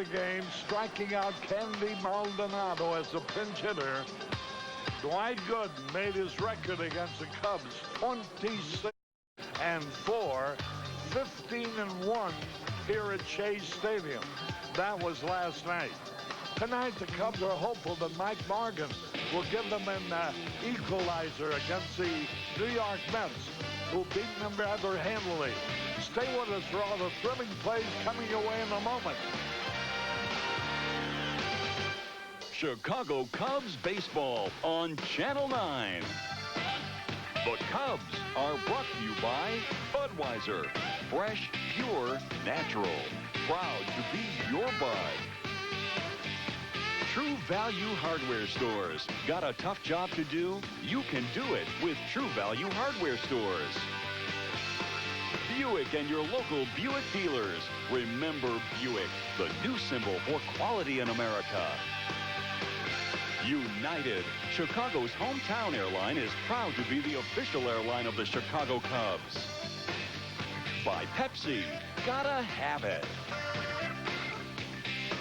the game, striking out Candy Maldonado as a pinch hitter. Dwight Gooden made his record against the Cubs, 26-4, 15-1 here at Shea Stadium. That was last night. Tonight, the Cubs are hopeful that Mike Morgan will give them an equalizer against the New York Mets, who beat them rather handily. Stay with us for all the thrilling plays coming your way in a moment. Chicago Cubs baseball on Channel 9. The Cubs are brought to you by Budweiser. Fresh, pure, natural. Proud to be your bud. True Value Hardware Stores. Got a tough job to do? You can do it with True Value Hardware Stores. Buick and your local Buick dealers. Remember Buick, the new symbol for quality in America. United, Chicago's hometown airline, is proud to be the official airline of the Chicago Cubs. By Pepsi, gotta have it.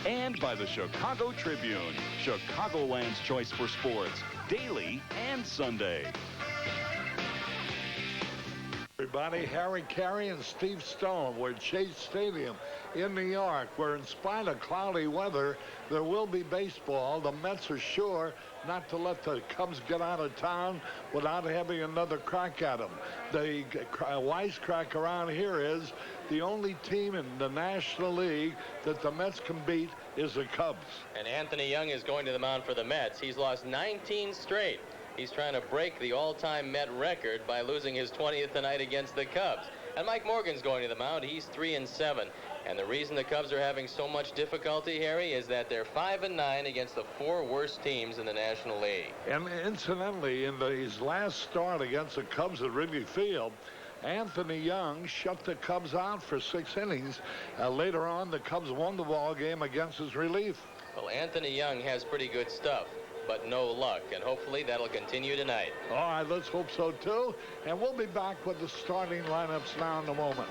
And by the Chicago Tribune, Chicagoland's choice for sports, daily and Sunday. Everybody, Harry Carey and Steve Stone were at Shea Stadium in New York, where in spite of cloudy weather, there will be baseball. The Mets are sure not to let the Cubs get out of town without having another crack at them. The wisecrack around here is the only team in the National League that the Mets can beat is the Cubs. And Anthony Young is going to the mound for the Mets. He's lost 19 straight. He's trying to break the all-time Met record by losing his 20th tonight against the Cubs. And Mike Morgan's going to the mound. He's 3-7. And the reason the Cubs are having so much difficulty, Harry, is that they're 5-9 against the 4 worst teams in the National League. And incidentally, in his last start against the Cubs at Wrigley Field, Anthony Young shut the Cubs out for 6 innings. Later on, the Cubs won the ball game against his relief. Well, Anthony Young has pretty good stuff, but no luck, and hopefully that'll continue tonight. All right, let's hope so, too. And we'll be back with the starting lineups now in a moment.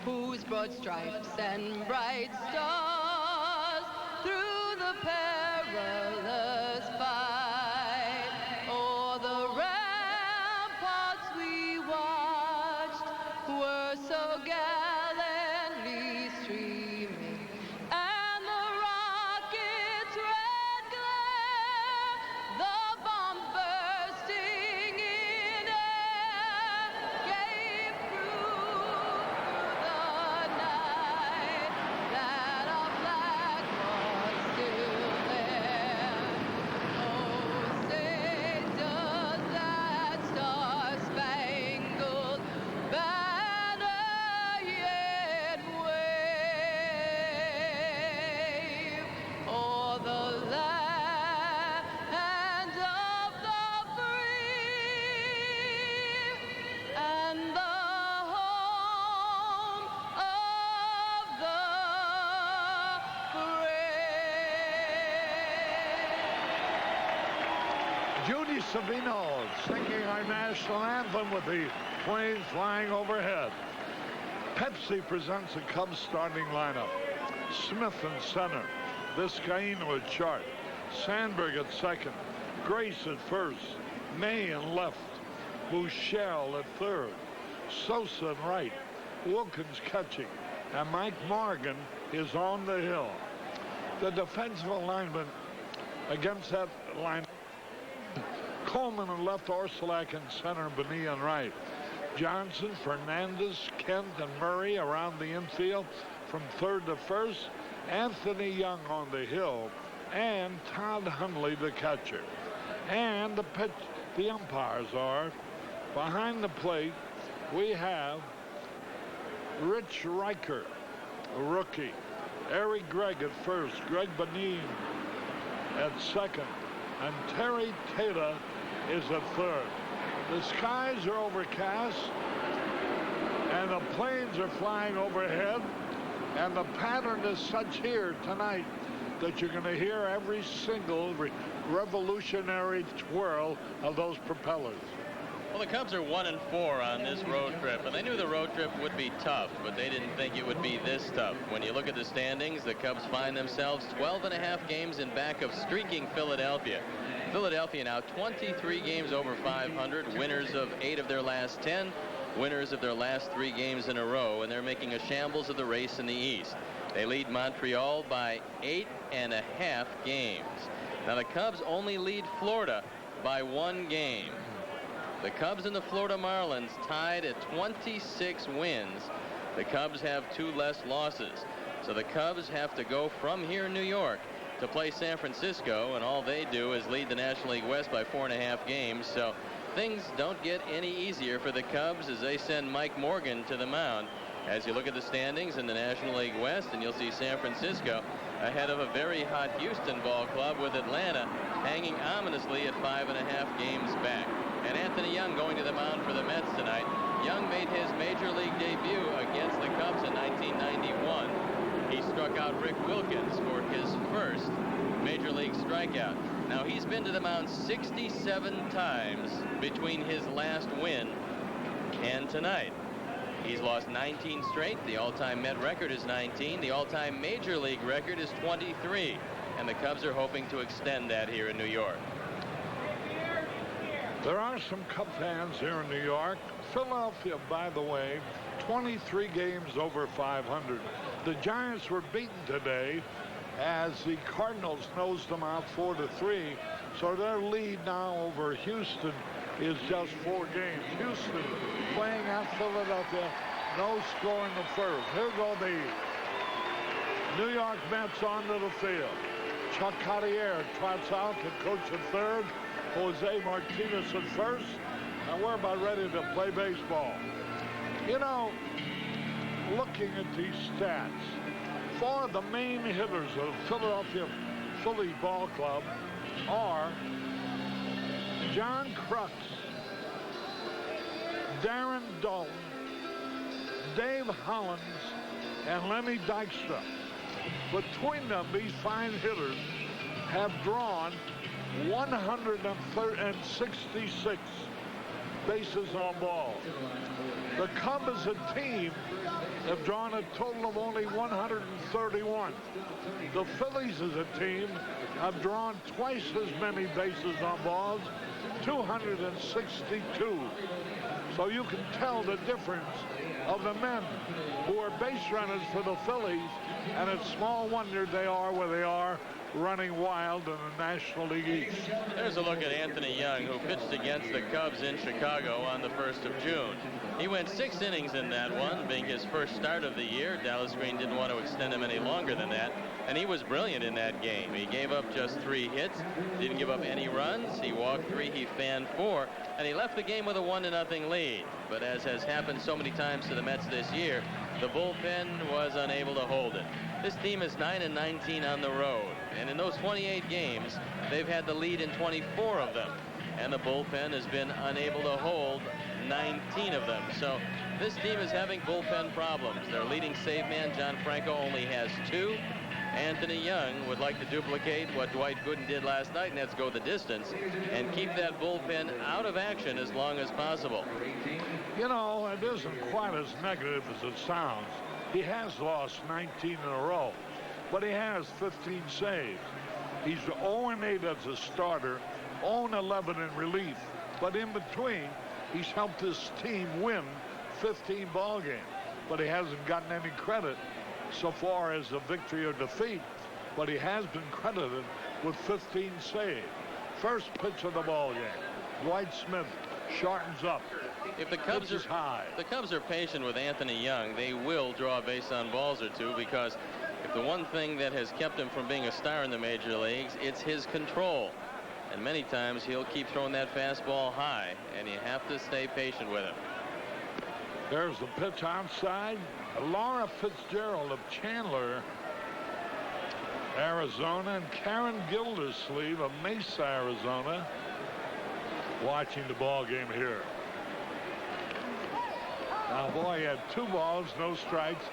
Whose broad stripes and bright stars through the perilous fight, o'er the ramparts we watched, were so gallantly streaming, and the rocket's red glare, the bombs bursting in air, gave proof the night that our flag was still there. Oh, say does that star-spangled banner yet wave o'er the land of the free and the home of the brave. Judy Savino singing our national anthem with the planes flying overhead. Pepsi presents the Cubs starting lineup. Smith in center. Vizcaíno at short. Sandberg at second. Grace at first. May in left. Bouchel at third. Sosa in right. Wilkins catching. And Mike Morgan is on the hill. The defensive alignment against that line: Coleman in left, Orsulak in center, Bonilla in right. Johnson, Fernandez, Kent, and Murray around the infield from third to first. Anthony Young on the hill, and Todd Hundley, the catcher. And the umpires are behind the plate. We have Rich Riker, a rookie. Eric Gregg at first. Greg Benin at second. And Terry Taylor is at third. The skies are overcast, and the planes are flying overhead, and the pattern is such here tonight that you're going to hear every single revolutionary twirl of those propellers. Well, the Cubs are 1-4 on this road trip, and they knew the road trip would be tough, but they didn't think it would be this tough. When you look at the standings, the Cubs find themselves 12.5 games in back of streaking Philadelphia. Philadelphia now 23 games over 500, winners of 8 of their last 10, winners of their last 3 games in a row, and they're making a shambles of the race in the East. They lead Montreal by 8.5 games. Now the Cubs only lead Florida by 1 game. The Cubs and the Florida Marlins tied at 26 wins. The Cubs have 2 less losses. So the Cubs have to go from here in New York to play San Francisco, and all they do is lead the National League West by 4.5 games. So things don't get any easier for the Cubs as they send Mike Morgan to the mound. As you look at the standings in the National League West, and you'll see San Francisco ahead of a very hot Houston ball club, with Atlanta hanging ominously at 5.5 games back. And Anthony Young going to the mound for the Mets tonight. Young made his major league debut against the Cubs in 1991. He struck out Rick Wilkins for his first major league strikeout. Now he's been to the mound 67 times between his last win and tonight. He's lost 19 straight. The all-time Met record is 19. The all-time major league record is 23. And the Cubs are hoping to extend that here in New York. There are some Cub fans here in New York. Philadelphia, by the way, 23 games over 500. The Giants were beaten today as the Cardinals nosed them out 4-3. So their lead now over Houston is just 4 games. Houston playing at Philadelphia, no score in the first. Here go the New York Mets onto the field. Chuck Cartier trots out to coach at third. Jose Martinez at first, and we're about ready to play baseball. You know, looking at these stats, 4 of the main hitters of Philadelphia Phillies ball club are John Crux, Darren Dalton, Dave Hollins, and Lenny Dykstra. Between them, these fine hitters have drawn 166 bases on balls. The Cubs as a team have drawn a total of only 131. The Phillies as a team have drawn twice as many bases on balls, 262. So you can tell the difference of the men who are base runners for the Phillies, and it's small wonder they are where they are, running wild in the National League East. There's a look at Anthony Young, who pitched against the Cubs in Chicago on the 1st of June. He went 6 innings in that one, being his first start of the year. Dallas Green didn't want to extend him any longer than that, and he was brilliant in that game. He gave up just 3 hits, didn't give up any runs. He walked 3, he fanned 4, and he left the game with a 1-0 lead. But as has happened so many times to the Mets this year, the bullpen was unable to hold it. This team is 9-19 on the road, and in those 28 games, they've had the lead in 24 of them, and the bullpen has been unable to hold 19 of them. So this team is having bullpen problems. Their leading save man, John Franco, only has 2. Anthony Young would like to duplicate what Dwight Gooden did last night, and that's go the distance and keep that bullpen out of action as long as possible. You know, it isn't quite as negative as it sounds. He has lost 19 in a row, but he has 15 saves. He's 0-8 as a starter, 0-11 in relief, but in between, he's helped his team win 15 ball games, but he hasn't gotten any credit so far as a victory or defeat, but he has been credited with 15 saves. First pitch of the ball game, Dwight Smith shortens up. If the Cubs are patient with Anthony Young, they will draw a base on balls or 2, because if the one thing that has kept him from being a star in the major leagues, it's his control. And many times he'll keep throwing that fastball high, and you have to stay patient with him. There's the pitch outside. Laura Fitzgerald of Chandler, Arizona, and Karen Gildersleeve of Mesa, Arizona, watching the ball game here. Now, boy, he had 2 balls, no strikes.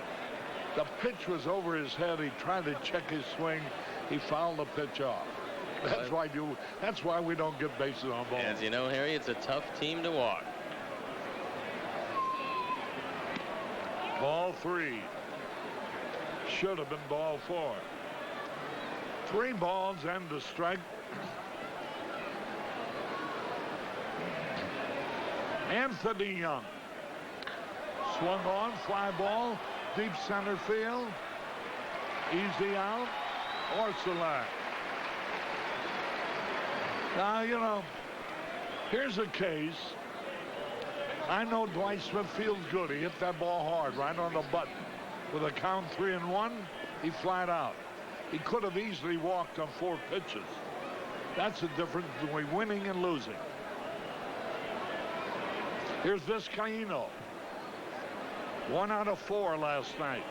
The pitch was over his head. He tried to check his swing. He fouled the pitch off. That's why we don't get bases on balls. As you know, Harry, it's a tough team to walk. Ball 3. Should have been ball 4. 3 balls and a strike. Anthony Young. Swung on, fly ball, deep center field. Easy out, Orsolak. Now, you know, here's a case. I know Dwight Smith feels good. He hit that ball hard, right on the button. With a count 3-1, he flat out. He could have easily walked on 4 pitches. That's the difference between winning and losing. Here's Vizcaíno. 1 out of 4 last night.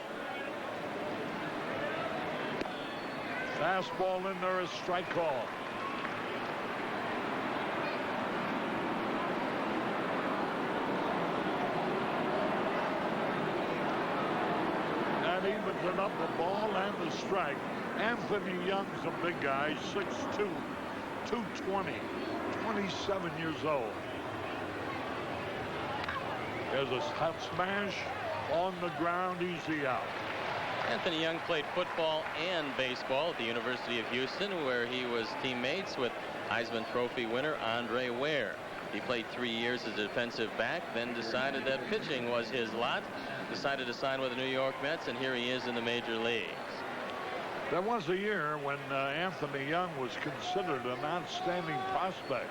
Fastball in there is strike call. That evens it up, the ball and the strike. Anthony Young's a big guy, 6'2", 220, 27 years old. There's a hot smash on the ground, easy out. Anthony Young played football and baseball at the University of Houston, where he was teammates with Heisman Trophy winner Andre Ware. He played 3 years as a defensive back, then decided that pitching was his lot, decided to sign with the New York Mets, and here he is in the major leagues. There was a year when Anthony Young was considered an outstanding prospect.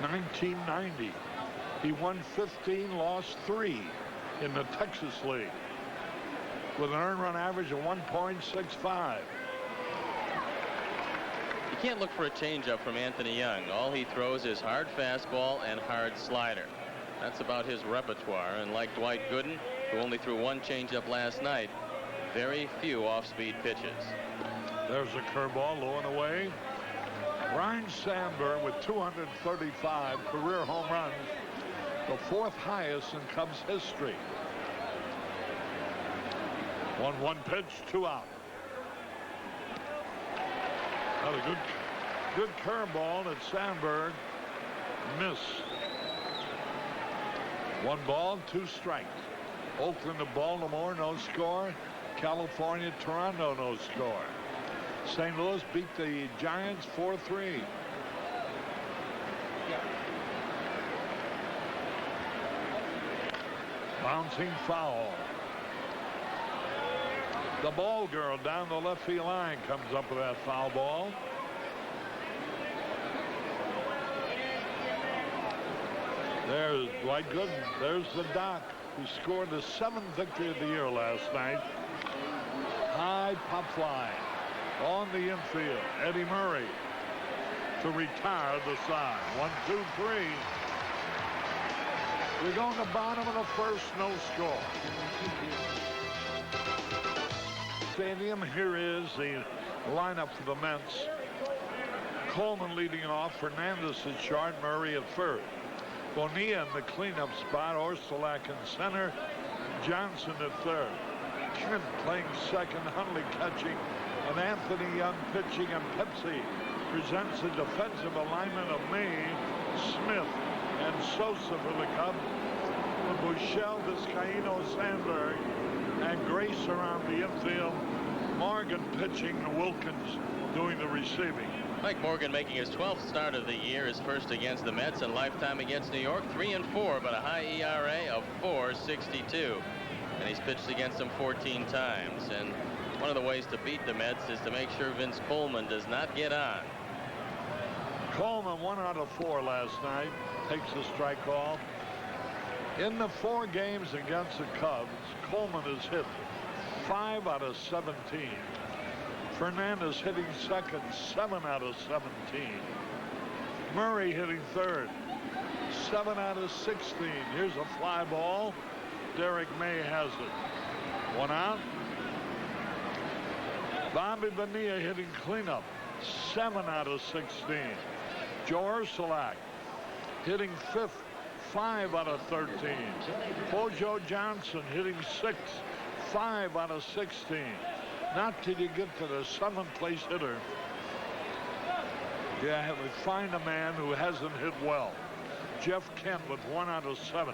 1990. He won 15, lost 3 in the Texas League with an earned run average of 1.65. You can't look for a changeup from Anthony Young. All he throws is hard fastball and hard slider. That's about his repertoire. And like Dwight Gooden, who only threw 1 changeup last night, very few off-speed pitches. There's a curveball low and away. Ryne Sandberg with 235 career home runs, the 4th highest in Cubs history. 1-1 pitch, 2 out. Another good curveball at Sandberg. Miss. 1 ball, 2 strikes. Oakland to Baltimore, no score. California, Toronto, no score. St. Louis beat the Giants 4-3. Bouncing foul. The ball girl down the left field line comes up with that foul ball. There's Dwight Gooden. There's the Doc, who scored the 7th victory of the year last night. High pop fly on the infield. Eddie Murray to retire the side. 1, 2, 3. We're going to bottom of the first, no score. Stadium. Here is the lineup for the Mets. Coleman leading off. Fernandez at short. Murray at first. Bonilla in the cleanup spot. Orsolak in center. Johnson at third. Kent playing second. Hundley catching. And Anthony Young pitching. And Pepsi presents a defensive alignment of May, Smith, and Sosa for the Cubs. Buechele, Vizcaíno, Sandberg, and Grace around the infield. Morgan pitching, Wilkins doing the receiving. Mike Morgan making his 12th start of the year, his first against the Mets and lifetime against New York. 3-4, but a high ERA of 4.62. And he's pitched against them 14 times. And one of the ways to beat the Mets is to make sure Vince Coleman does not get on. Coleman 1 out of 4 last night. Takes the strike call. In the 4 games against the Cubs, Coleman has hit 5 out of 17. Fernandez hitting second, 7 out of 17. Murray hitting third, 7 out of 16. Here's a fly ball. Derek May has it. 1 out. Bobby Bonilla hitting cleanup, 7 out of 16. Joe Orsolak hitting fifth, 5 out of 13. Bojo Johnson hitting sixth, 5 out of 16. Not till you get to the 7th place hitter. You have to find a man who hasn't hit well. Jeff Kent with 1 out of 7.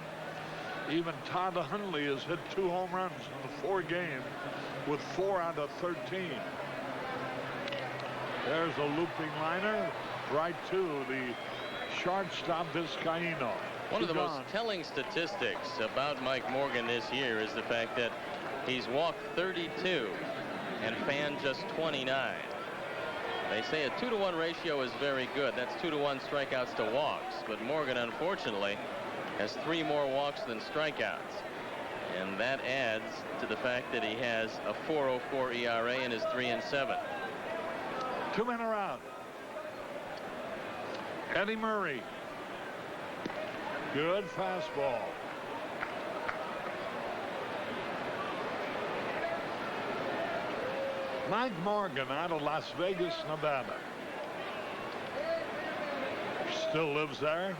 Even Todd Hundley has hit 2 home runs in the 4 games with 4 out of 13. There's a looping liner right to the shortstop Vizcaíno. One of the most telling statistics about Mike Morgan this year is the fact that he's walked 32 and fanned just 29. They say a 2-to-1 ratio is very good. That's 2-to-1 strikeouts to walks. But Morgan, unfortunately, has 3 more walks than strikeouts. And that adds to the fact that he has a 4.04 ERA and is 3-7. 2 men are out. Eddie Murray. Good fastball. Mike Morgan out of Las Vegas, Nevada. Still lives there.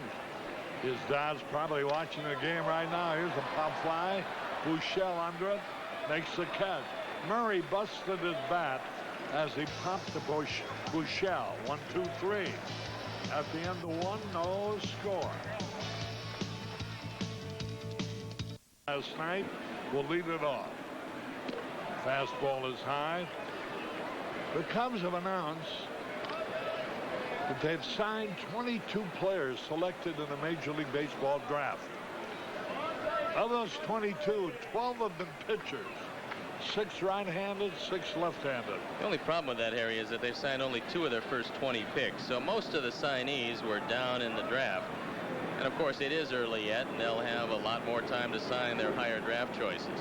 His dad's probably watching the game right now. Here's a pop fly. Buechele under it. Makes the catch. Murray busted his bat as he popped to Buechele. 1-2-3. At the end of 1, no score. Last night will lead it off. Fastball is high. The Cubs have announced that they've signed 22 players selected in the Major League Baseball draft. Of those 22, 12 have been pitchers. 6 right-handed, 6 left-handed. The only problem with that, Harry, is that they've signed only 2 of their first 20 picks. So most of the signees were down in the draft. And of course, it is early yet, and they'll have a lot more time to sign their higher draft choices.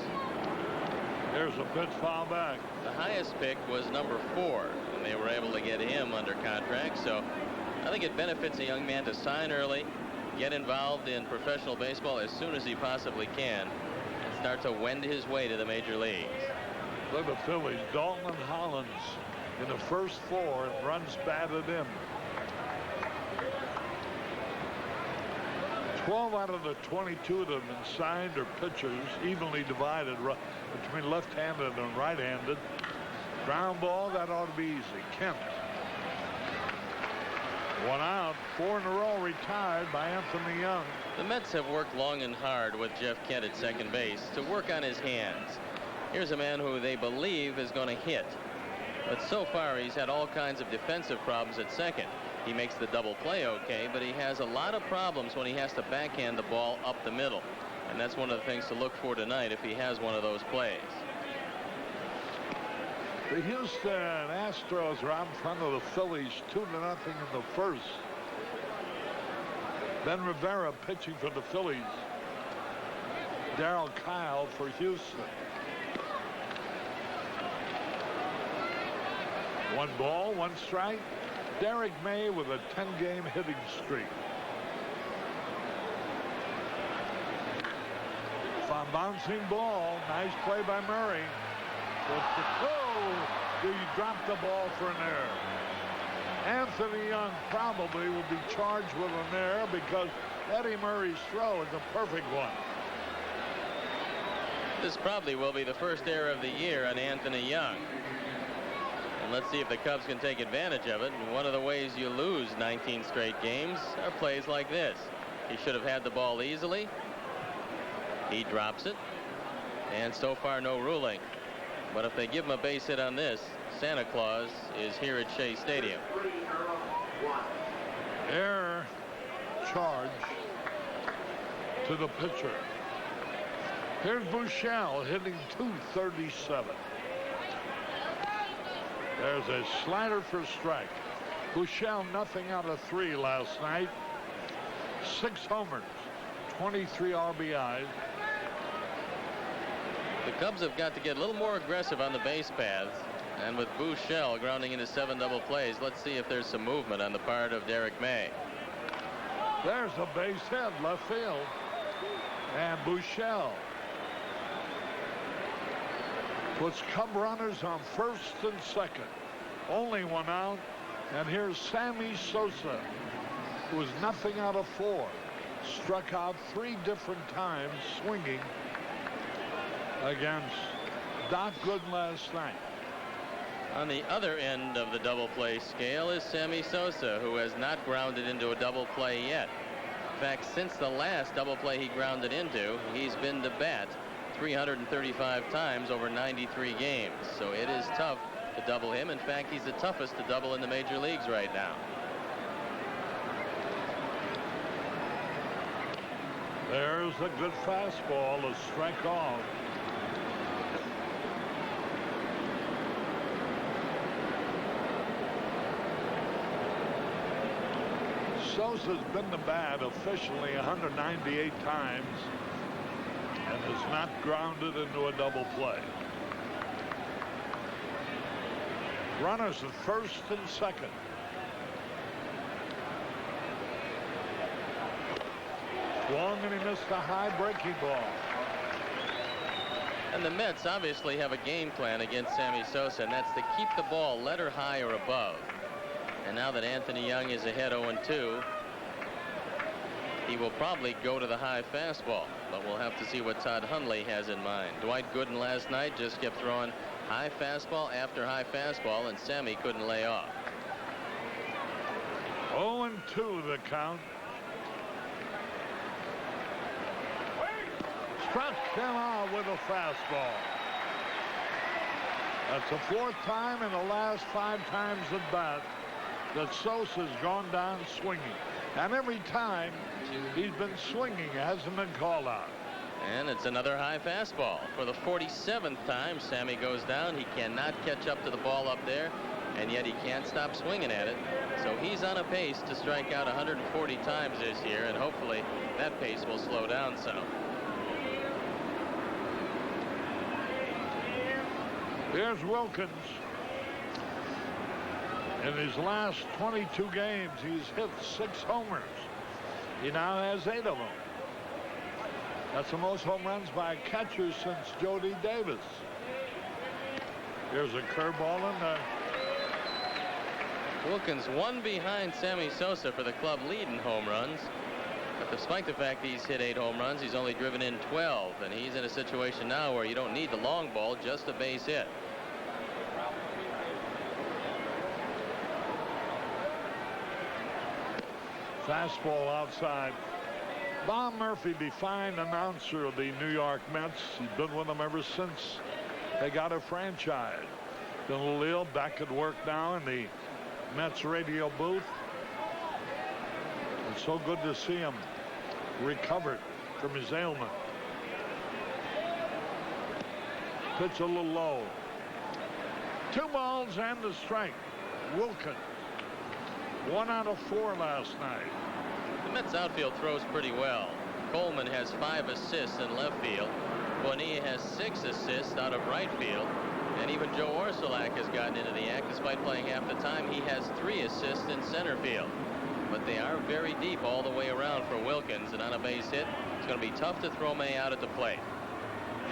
Here's a pitch foul back. The highest pick was number 4, and they were able to get him under contract. So I think it benefits a young man to sign early, get involved in professional baseball as soon as he possibly can, and start to wend his way to the major leagues. Look at the Phillies. Dalton and Hollins in the first 4 and runs batted in. 12 out of the 22 that have been signed are pitchers, evenly divided between left-handed and right-handed. Ground ball, that ought to be easy. Kemp. 1 out. 4 in a row retired by Anthony Young. The Mets have worked long and hard with Jeff Kent at second base to work on his hands. Here's a man who they believe is going to hit. But so far, he's had all kinds of defensive problems at second. He makes the double play okay, but he has a lot of problems when he has to backhand the ball up the middle. And that's one of the things to look for tonight if he has one of those plays. The Houston Astros are out in front of the Phillies 2-0 in the first. Ben Rivera pitching for the Phillies. Darryl Kyle for Houston. 1 ball, 1 strike. Derek May with a 10-game hitting streak. Fun bouncing ball. Nice play by Murray. Oh, he dropped the ball for an error. Anthony Young probably will be charged with an error because Eddie Murray's throw is a perfect one. This probably will be the first error of the year on Anthony Young. And let's see if the Cubs can take advantage of it. And one of the ways you lose 19 straight games are plays like this. He should have had the ball easily. He drops it. And so far, no ruling. But if they give him a base hit on this, Santa Claus is here at Shea Stadium. Error charge to the pitcher. Here's Buechele hitting .237. There's a slider for strike. Buechele nothing out of 3 last night. 6 homers, 23 RBIs. The Cubs have got to get a little more aggressive on the base paths. And with Buechele grounding into 7 double plays, let's see if there's some movement on the part of Derek May. There's a base hit, left field. And Buechele puts Cub runners on first and second. Only 1 out. And here's Sammy Sosa, who was nothing out of 4. Struck out 3 different times swinging against Doc Gooden last night. On the other end of the double play scale is Sammy Sosa, who has not grounded into a double play yet. fact, since the last double play he grounded into, he's been to bat 335 times over 93 games. So it is tough to double him. In fact, he's the toughest to double in the major leagues right now. There's a good fastball, a strike off. Sosa's been to bat officially 198 times and has not grounded into a double play. Runners at first and second. Swung and he missed a high breaking ball. And the Mets obviously have a game plan against Sammy Sosa, and that's to keep the ball letter high or above. And now that Anthony Young is ahead 0-2, he will probably go to the high fastball, but we'll have to see what Todd Hundley has in mind. Dwight Gooden last night just kept throwing high fastball after high fastball, and Sammy couldn't lay off. 0-2 the count. Struck him out with a fastball. That's the fourth time in the last 5 times at bat that Sosa's gone down swinging. And every time he's been swinging, it hasn't been called out. And it's another high fastball. For the 47th time, Sammy goes down. He cannot catch up to the ball up there, and yet he can't stop swinging at it. So he's on a pace to strike out 140 times this year, and hopefully that pace will slow down some. Here's Wilkins. In his last 22 games, he's hit 6 homers. He now has 8 of them. That's the most home runs by a catcher since Jody Davis. Here's a curveball in there. Wilkins one behind Sammy Sosa for the club lead in home runs. But despite the fact he's hit 8 home runs, he's only driven in 12. And he's in a situation now where you don't need the long ball, just a base hit. Fastball outside. Bob Murphy, the fine announcer of the New York Mets. He's been with them ever since they got a franchise. Been a little ill, back at work now in the Mets radio booth. It's so good to see him recovered from his ailment. Pitch a little low. 2 balls and a strike. Wilkins. 1 out of 4 last night. The Mets outfield throws pretty well. Coleman has 5 assists in left field. Bonilla has 6 assists out of right field. And even Joe Orsulak has gotten into the act. Despite playing half the time, he has 3 assists in center field. But they are very deep all the way around for Wilkins. And on a base hit, it's going to be tough to throw May out at the plate.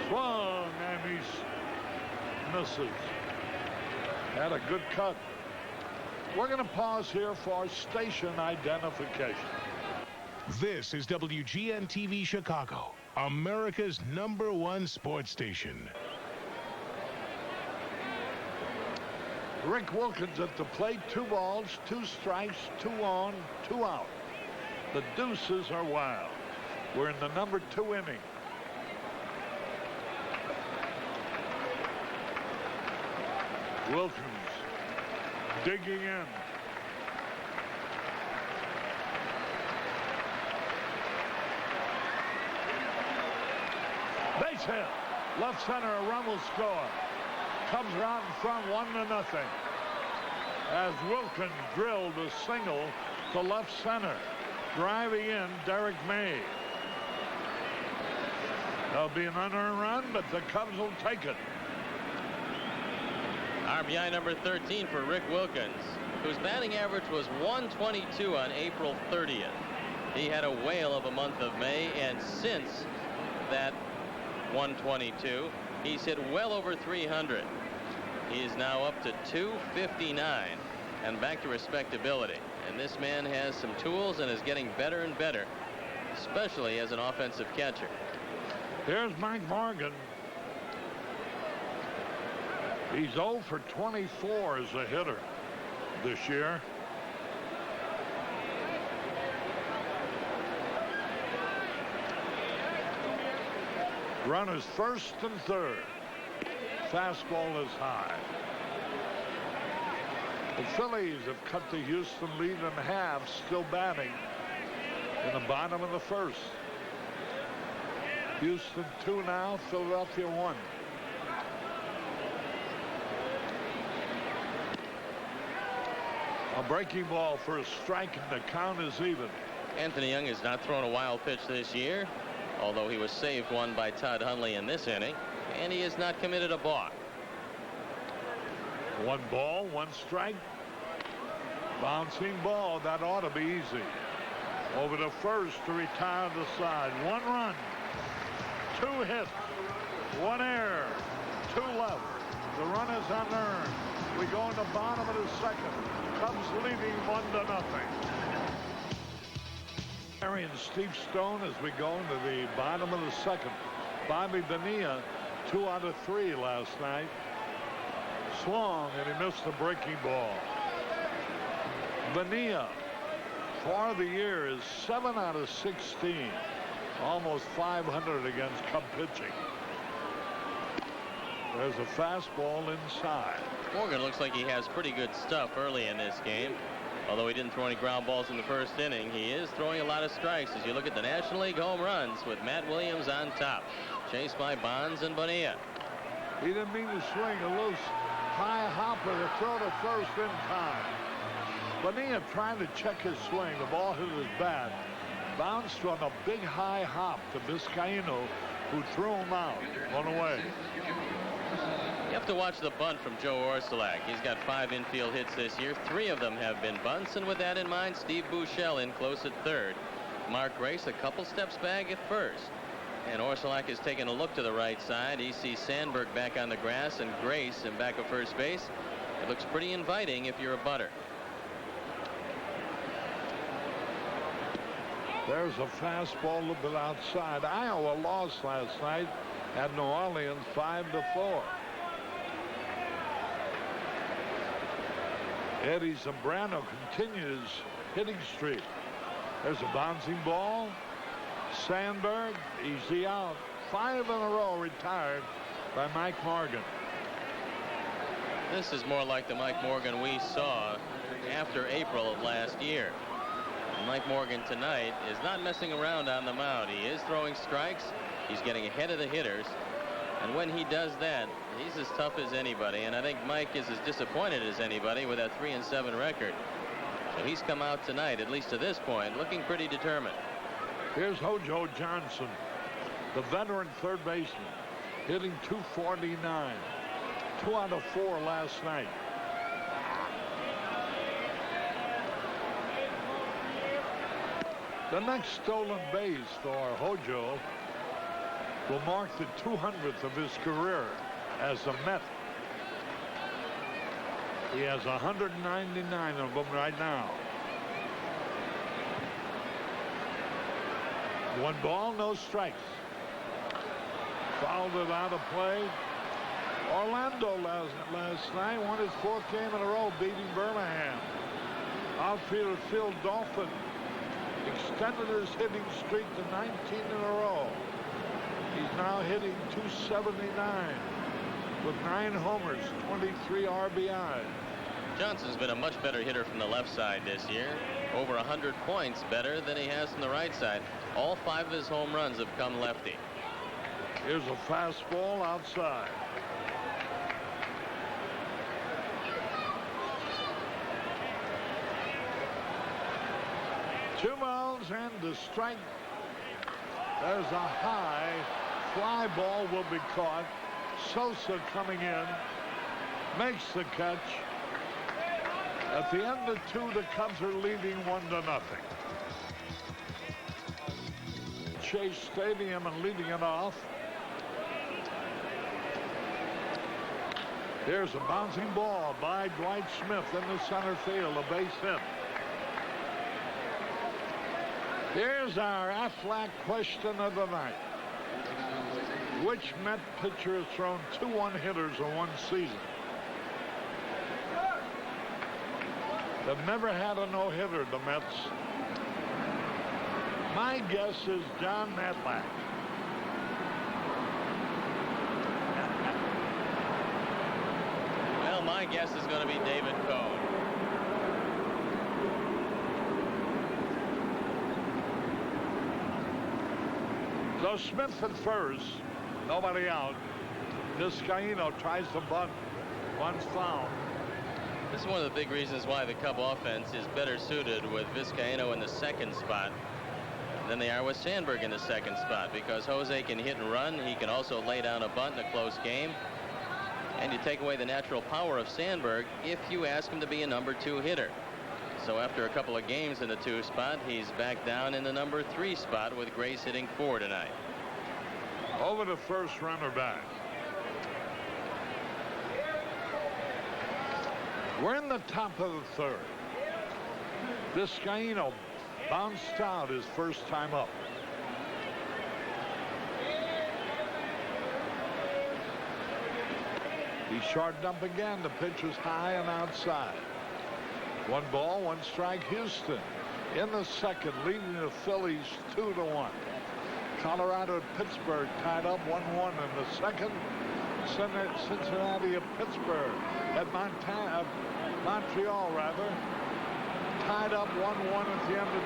Swung and he misses. Had a good cut. We're going to pause here for station identification. This is WGN-TV Chicago, America's #1 sports station. Rick Wilkins at the plate. 2 balls, 2 strikes, 2 on, 2 out. The deuces are wild. We're in the number 2 inning. Wilkins digging in. Base hit. Left center, a run will score. Cubs are out in front 1-0. As Wilkins drilled a single to left center. Driving in Derek May. There'll be an unearned run, but the Cubs will take it. RBI number 13 for Rick Wilkins, whose batting average was 122 on April 30th. He had a whale of a month of May, and since that 122, he's hit well over 300. He is now up to 259 and back to respectability. And this man has some tools and is getting better and better, especially as an offensive catcher. Here's Mike Morgan. He's 0 for 24 as a hitter this year. Runners first and third. Fastball is high. The Phillies have cut the Houston lead in half, still batting in the bottom of the first. Houston 2 now, Philadelphia 1. A breaking ball for a strike, and the count is even. Anthony Young has not thrown a wild pitch this year, although he was saved one by Todd Hundley in this inning, and he has not committed a balk. 1 ball, 1 strike. Bouncing ball, that ought to be easy. Over to first to retire the side. 1 run, 2 hits, 1 error, 2 left. The run is unearned. We go in the bottom of the second. Cubs leading 1-0. Harry and Steve Stone as we go into the bottom of the second. Bobby Bonilla, 2 out of 3 last night. Swung and he missed the breaking ball. Bonilla for the year is 7 out of 16. Almost 500 against Cub pitching. There's a fastball inside. Morgan looks like he has pretty good stuff early in this game. Although he didn't throw any ground balls in the first inning, he is throwing a lot of strikes as you look at the National League home runs with Matt Williams on top, chased by Bonds and Bonilla. He didn't mean to swing a loose high hopper to throw to first in time. Bonilla trying to check his swing. The ball hit his bat. Bounced on a big high hop to Vizcaíno, who threw him out. 1 away. You have to watch the bunt from Joe Orsulak. He's got 5 infield hits this year. 3 of them have been bunts, and with that in mind, Steve Buechele in close at third. Mark Grace a couple steps back at first. And Orsulak is taking a look to the right side. He sees Sandberg back on the grass and Grace in back of first base. It looks pretty inviting if you're a butter. There's a fastball a little bit outside. Iowa lost last night at New Orleans 5-4. Eddie Zambrano continues hitting streak. There's a bouncing ball. Sandberg, easy out. 5 in a row retired by Mike Morgan. This is more like the Mike Morgan we saw after April of last year. Mike Morgan tonight is not messing around on the mound. He is throwing strikes. He's getting ahead of the hitters. And when he does that, he's as tough as anybody. And I think Mike is as disappointed as anybody with that 3-7 record. So he's come out tonight, at least to this point, looking pretty determined. Here's Hojo Johnson, the veteran third baseman, hitting .249. 2 out of 4 last night. The next stolen base for Hojo will mark the 200th of his career as a Met. He has 199 of them right now. 1 ball, no strikes. Fouled it out of play. Orlando last night won his 4th game in a row, beating Birmingham. Outfielder Phil Dolphin extended his hitting streak to 19 in a row. He's now hitting .279 with 9 homers, 23 RBI. Johnson's been a much better hitter from the left side this year. Over 100 points better than he has from the right side. All 5 of his home runs have come lefty. Here's a fastball outside. Two balls and a strike. There's a high fly ball will be caught. Sosa coming in, makes the catch. At the end of 2, the Cubs are leading 1-0. Chase Stadium and leading it off. Here's a bouncing ball by Dwight Smith in the center field, a base hit. Here's our Aflac question of the night. Which Met pitcher has thrown 2 1-hitters in one season? They've never had a no-hitter, the Mets. My guess is John Matlack. My guess is going to be David Cohn. So Smith at first, nobody out. Vizcaino tries to bunt. One's foul. This is one of the big reasons why the Cub offense is better suited with Vizcaino in the second spot than they are with Sandberg in the second spot, because Jose can hit and run. He can also lay down a bunt in a close game. And you take away the natural power of Sandberg if you ask him to be a number 2 hitter. So after a couple of games in the 2 spot, he's back down in the number 3 spot with Grace hitting 4 tonight. Over the first, runner back. We're in the top of the third. Vizcaino bounced out his first time up. He shortened up again. The pitch was high and outside. 1 ball, 1 strike. Houston in the second, leading the Phillies 2-1. Colorado at Pittsburgh tied up 1-1 in the second. Cincinnati at Pittsburgh at Montreal rather, tied up 1-1 at the end of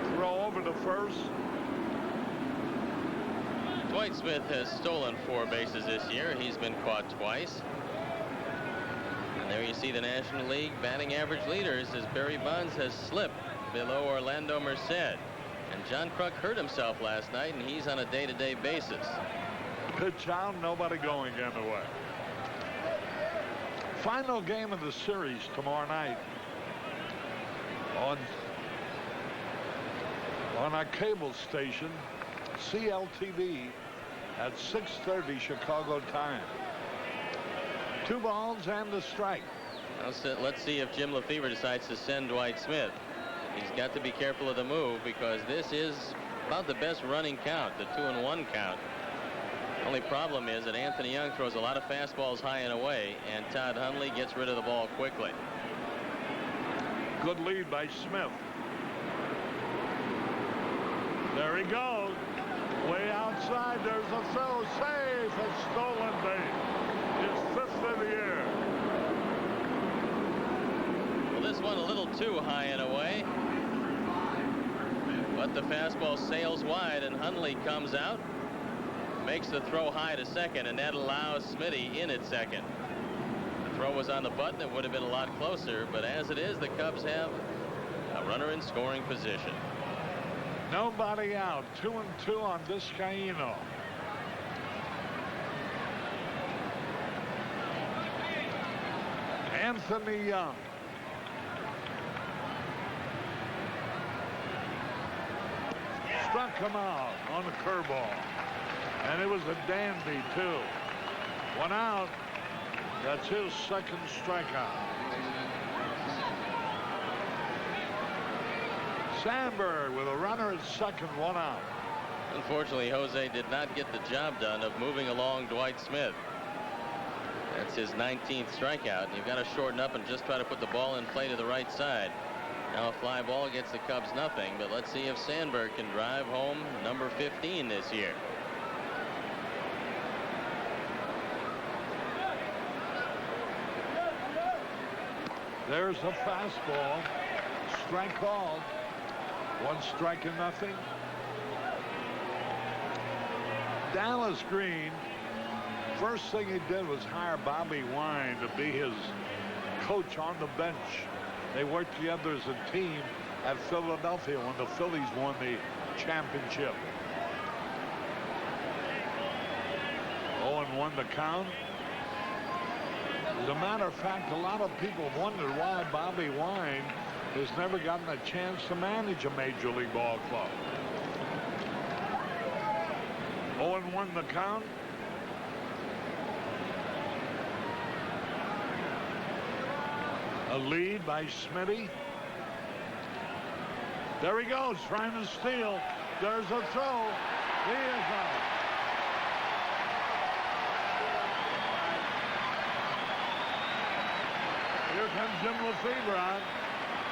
2. Throw over to first. Dwight Smith has stolen 4 bases this year. He's been caught twice. And there you see the National League batting average leaders as Barry Bonds has slipped below Orlando Merced. And John Kruk hurt himself last night, and he's on a day-to-day basis. Pitch out, nobody going anyway. Final game of the series tomorrow night on our cable station, CLTV, at 6:30 Chicago time. 2 balls and a strike. Let's see if Jim Lefebvre decides to send Dwight Smith. He's got to be careful of the move, because this is about the best running count, the 2-1 count. Only problem is that Anthony Young throws a lot of fastballs high and away, and Todd Hundley gets rid of the ball quickly. Good lead by Smith. There he goes. Way outside. There's a throw. Safe. A stolen base. His 5th of the year. Well, this one a little too high and away. But the fastball sails wide, and Hundley comes out, makes the throw high to second, and that allows Smitty in at second. The throw was on the button. It would have been a lot closer, but as it is, the Cubs have a runner in scoring position. Nobody out. 2-2 on Vizcaino. Anthony Young. Struck him out on the curveball. And it was a dandy, too. 1 out. That's his 2nd strikeout. Sandberg with a runner at second, 1 out. Unfortunately, Jose did not get the job done of moving along Dwight Smith. That's his 19th strikeout. And you've got to shorten up and just try to put the ball in play to the right side. Now a fly ball gets the Cubs nothing, but let's see if Sandberg can drive home number 15 this year. There's a fastball. Strike called. 1 strike and nothing. Dallas Green, first thing he did was hire Bobby Wine to be his coach on the bench. They worked together as a team at Philadelphia when the Phillies won the championship. 0-1 the count. As a matter of fact, a lot of people have wondered why Bobby Wine has never gotten a chance to manage a major league ball club. 0-1 the count. A lead by Smitty. There he goes, trying to steal. There's a throw. He is out. Here comes Jim Lefebvre on.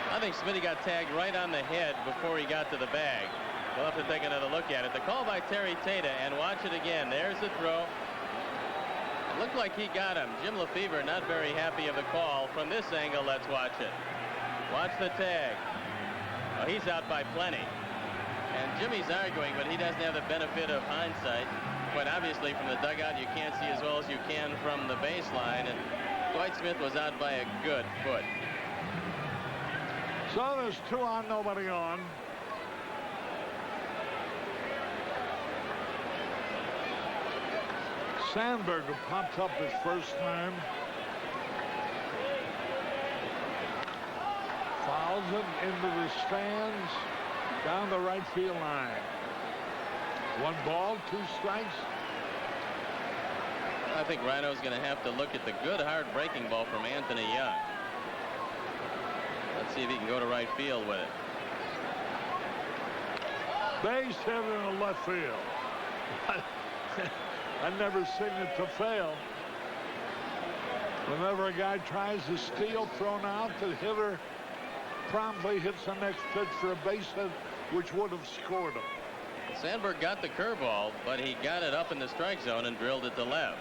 I think Smitty got tagged right on the head before he got to the bag. We'll have to take another look at it. The call by Terry Tata, and watch it again. There's the throw. Looked like he got him. Jim Lefevre not very happy of the call. From this angle, let's watch it. Watch the tag. Well, he's out by plenty. And Jimmy's arguing, but he doesn't have the benefit of hindsight. Quite obviously, from the dugout, you can't see as well as you can from the baseline. And Dwight Smith was out by a good foot. So there's 2 on, nobody on. Sandberg popped up his first time. Fouls it into the stands down the right field line. 1 ball, 2 strikes. I think Rhino's going to have to look at the good hard breaking ball from Anthony Young. Let's see if he can go to right field with it. Base hit in the left field. I've never seen it to fail. Whenever a guy tries to steal, thrown out, the hitter promptly hits the next pitch for a base hit, which would have scored him. Sandberg got the curveball, but he got it up in the strike zone and drilled it to left.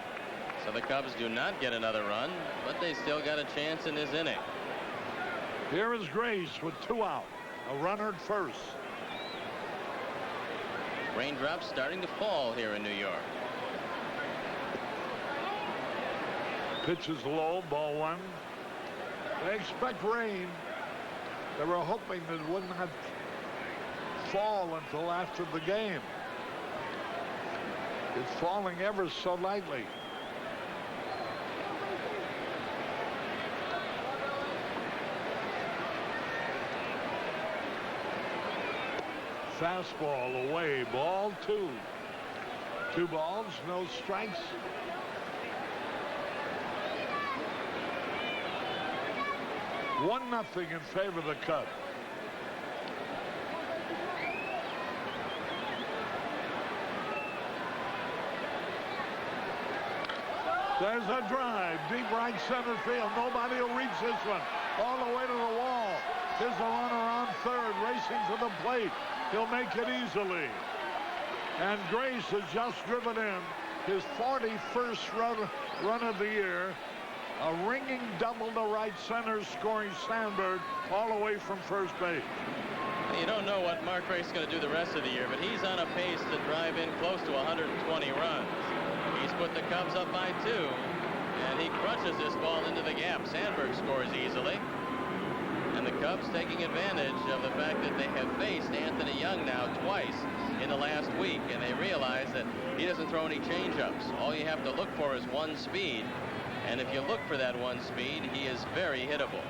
So the Cubs do not get another run, but they still got a chance in this inning. Here is Grace with 2 out. A runner at first. Raindrops starting to fall here in New York. Pitch is low, ball 1. They expect rain. They were hoping that it would not fall until after the game. It's falling ever so lightly. Fastball away, ball 2. 2 balls, no strikes. One nothing in favor of the Cubs. There's a drive, deep right center field. Nobody will reach this one. All the way to the wall. Here's a runner on third, racing to the plate. He'll make it easily. And Grace has just driven in his 41st run of the year. A ringing double to right center, scoring Sandberg all the way from first base. You don't know what Mark Grace is going to do the rest of the year, but he's on a pace to drive in close to 120 runs. He's put the Cubs up by 2, and he crunches this ball into the gap. Sandberg scores easily. And the Cubs taking advantage of the fact that they have faced Anthony Young now twice in the last week, and they realize that he doesn't throw any changeups. All you have to look for is 1 speed. And if you look for that 1 speed, he is very hittable.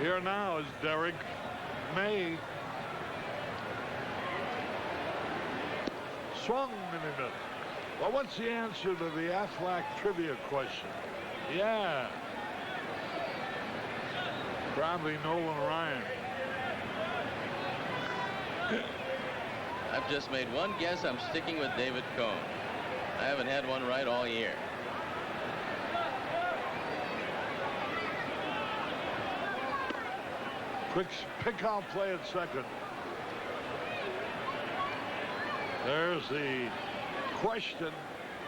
Here now is Derek May. Swung and he missed. Well, what's the answer to the Aflac trivia question? Yeah. Probably Nolan Ryan. I've just made one guess. I'm sticking with David Cohn. I haven't had one right all year. Quick pick-out play at second. There's the question,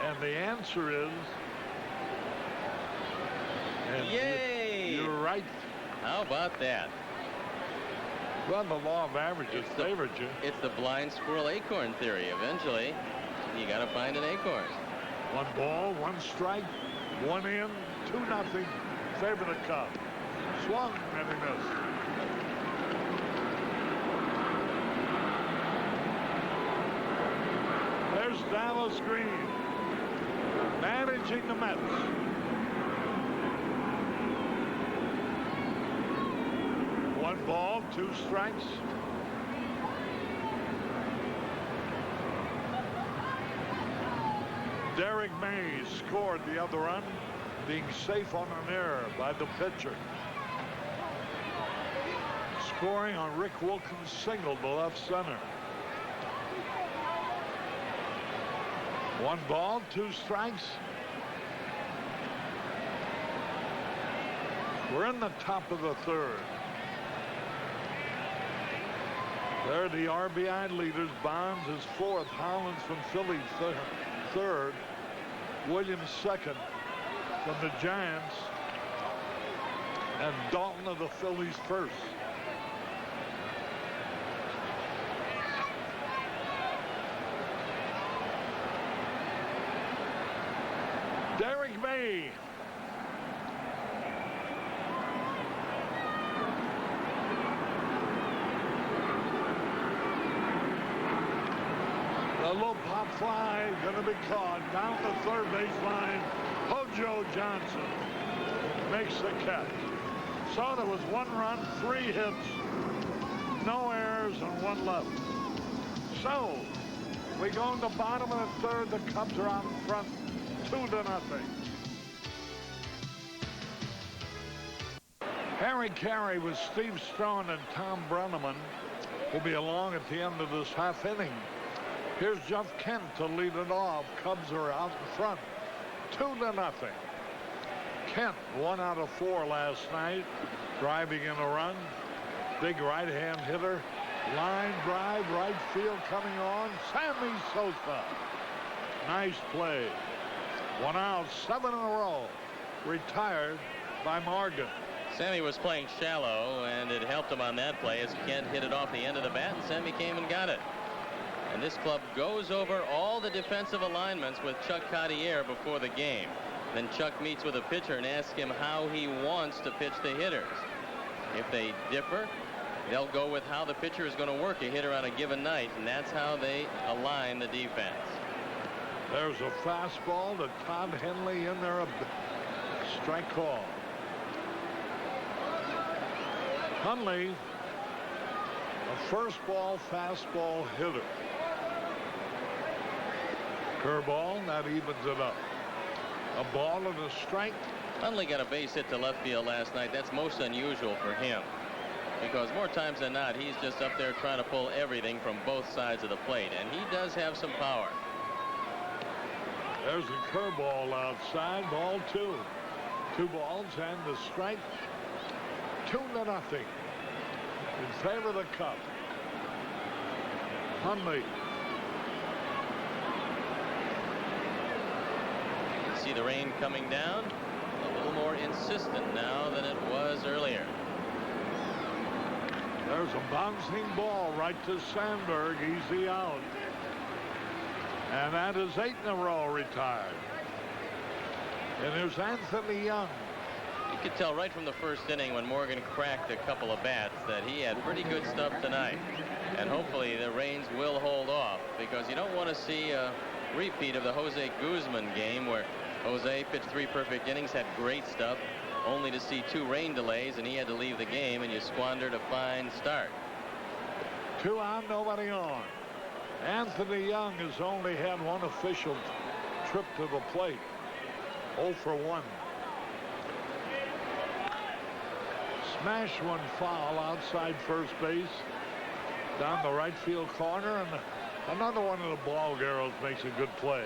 and the answer is... And yay! You're right. How about that? Well, the law of averages favored you. It's the blind squirrel acorn theory. Eventually, you got to find an acorn. 1 ball, 1 strike, 1 in, 2-0. Favor the Cubs. Swung and he missed. There's Dallas Green managing the Mets. One ball, 2 strikes. Derek May scored the other run, being safe on an error by the pitcher. Scoring on Rick Wilkins' single to left center. 1 ball, 2 strikes. We're in the top of the 3rd. They're the RBI leaders. Bonds is 4th. Hollins from Philly 3rd. Williams second from the Giants, and Dalton of the Phillies first. Derek May. A low pop fly going to be caught down the third baseline. Hojo Johnson makes the catch. So there was 1 run, 3 hits, no errors, and 1 left. So we go in the bottom of the third. The Cubs are out in front, 2-0. Harry Carey with Steve Strong and Tom Brenneman will be along at the end of this half inning. Here's Jeff Kent to lead it off. Cubs are out in front, 2-0. Kent, 1 out of 4 last night, driving in a run. Big right-hand hitter. Line drive, right field coming on. Sammy Sosa. Nice play. 1 out, 7 in a row. Retired by Morgan. Sammy was playing shallow, and it helped him on that play as Kent hit it off the end of the bat, and Sammy came and got it. And this club goes over all the defensive alignments with Chuck Cartier before the game. Then Chuck meets with a pitcher and asks him how he wants to pitch the hitters. If they differ, they'll go with how the pitcher is going to work a hitter on a given night, and that's how they align the defense. There's a fastball to Todd Henley in there. A strike call. Henley, a first ball fastball hitter. Curveball, that evens it up. A ball and a strike. Hundley got a base hit to left field last night. That's most unusual for him, because more times than not, he's just up there trying to pull everything from both sides of the plate, and he does have some power. There's a curveball outside. Ball 2. 2 balls and the strike. 2-0 in favor of the Cubs. Hundley. See the rain coming down, a little more insistent now than it was earlier. There's a bouncing ball right to Sandberg. Easy out. And that is 8 in a row retired. And there's Anthony Young. You could tell right from the first inning when Morgan cracked a couple of bats that he had pretty good stuff tonight. And hopefully the rains will hold off, because you don't want to see a repeat of the Jose Guzman game where Jose pitched 3 perfect innings, had great stuff, only to see 2 rain delays, and he had to leave the game, and you squandered a fine start. 2 out, nobody on. Anthony Young has only had 1 official trip to the plate. 0 for 1. Smash 1 foul outside first base, down the right field corner, and another one of the ball girls makes a good play.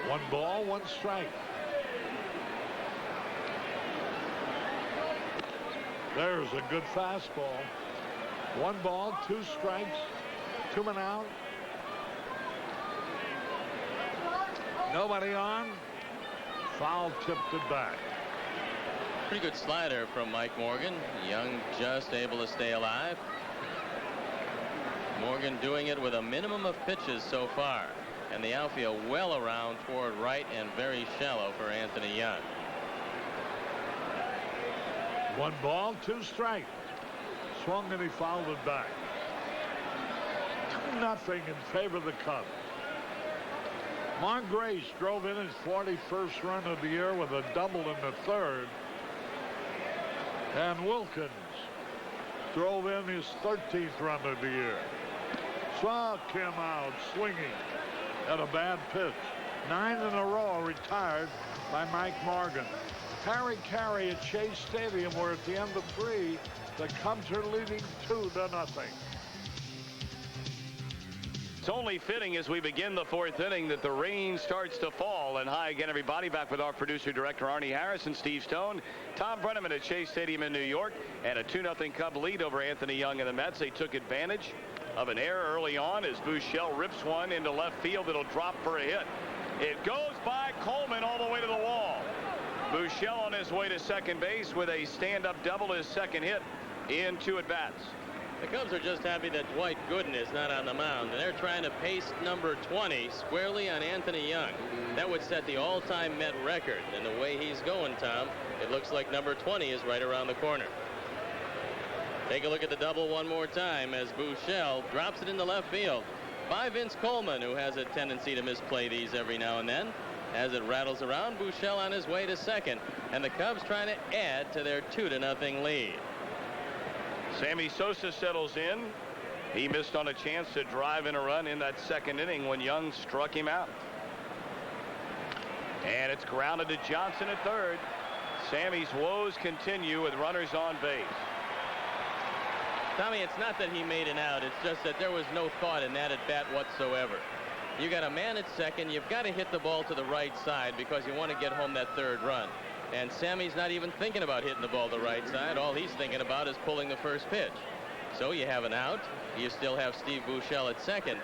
1 ball, 1 strike. There's a good fastball. 1 ball, 2 strikes, 2 men out. Nobody on. Foul tipped it back. Pretty good slider from Mike Morgan. Young just able to stay alive. Morgan doing it with a minimum of pitches so far. And the outfield well around toward right and very shallow for Anthony Young. 1 ball, 2 strikes. Swung and he fouled it back. 2-0 in favor of the Cubs. Mark Grace drove in his 41st run of the year with a double in the 3rd. And Wilkins drove in his 13th run of the year. Struck him out swinging at a bad pitch. 9 in a row retired by Mike Morgan. Harry Carey at Chase Stadium, where at the end of 3, the Cubs are leading 2-0. It's only fitting as we begin the 4th inning that the rain starts to fall. And hi again, everybody. Back with our producer, director Arnie Harris and Steve Stone. Tom Brenneman at Chase Stadium in New York. And a 2-0 Cub lead over Anthony Young and the Mets. They took advantage of an error early on as Buechele rips one into left field. It'll drop for a hit. It goes by Coleman all the way to the wall. Buechele on his way to second base with a stand-up double, his second hit in 2 at-bats. The Cubs are just happy that Dwight Gooden is not on the mound, and they're trying to paste number 20 squarely on Anthony Young. That would set the all-time Met record, and the way he's going, Tom, it looks like number 20 is right around the corner. Take a look at the double one more time as Buechele drops it into left field. By Vince Coleman, who has a tendency to misplay these every now and then. As it rattles around, Buechele on his way to second, and the Cubs trying to add to their 2-0 lead. Sammy Sosa settles in. He missed on a chance to drive in a run in that second inning when Young struck him out. And it's grounded to Johnson at third. Sammy's woes continue with runners on base. Tommy, it's not that he made an out. It's just that there was no thought in that at bat whatsoever. You got a man at second. You've got to hit the ball to the right side because you want to get home that third run. And Sammy's not even thinking about hitting the ball to the right side. All he's thinking about is pulling the first pitch. So you have an out. You still have Steve Buechele at second.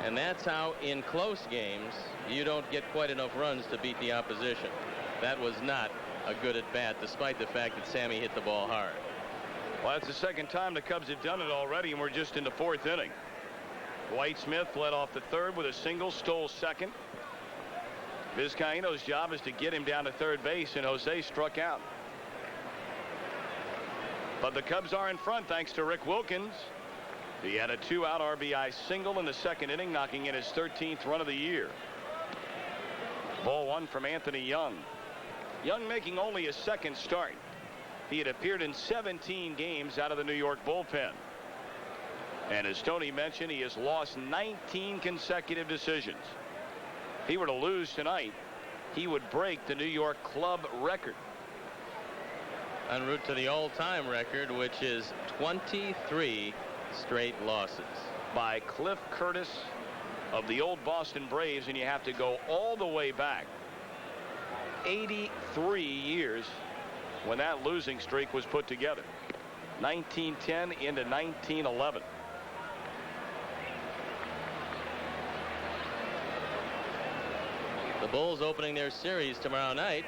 And that's how, in close games, you don't get quite enough runs to beat the opposition. That was not a good at bat, despite the fact that Sammy hit the ball hard. Well, that's the second time the Cubs have done it already, and we're just in the 4th inning. Dwight Smith led off the third with a single, stole second. Vizcaíno's job is to get him down to third base, and Jose struck out. But the Cubs are in front thanks to Rick Wilkins. He had a 2-out RBI single in the second inning, knocking in his 13th run of the year. Ball 1 from Anthony Young. Young making only his second start. He had appeared in 17 games out of the New York bullpen. And as Tony mentioned, he has lost 19 consecutive decisions. If he were to lose tonight, he would break the New York club record. En route to the all-time record, which is 23 straight losses. By Cliff Curtis of the old Boston Braves, and you have to go all the way back 83 years when that losing streak was put together. 1910 into 1911. The Bulls opening their series tomorrow night.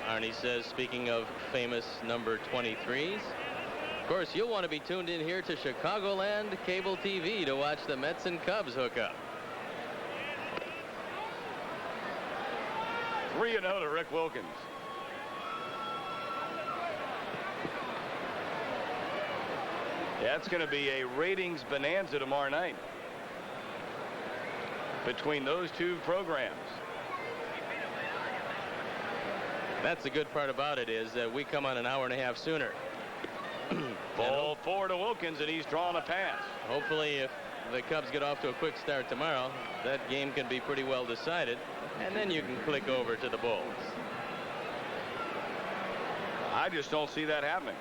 Arnie says, speaking of famous number 23s, of course, you'll want to be tuned in here to Chicagoland cable TV to watch the Mets and Cubs hook up. 3-0 to Rick Wilkins. That's going to be a ratings bonanza tomorrow night between those two programs. That's the good part about it, is that we come on an hour and a half sooner. Ball 4 to Wilkins, and he's drawn a pass. Hopefully, if the Cubs get off to a quick start tomorrow, that game can be pretty well decided, and then you can click over to the Bulls. I just don't see that happening.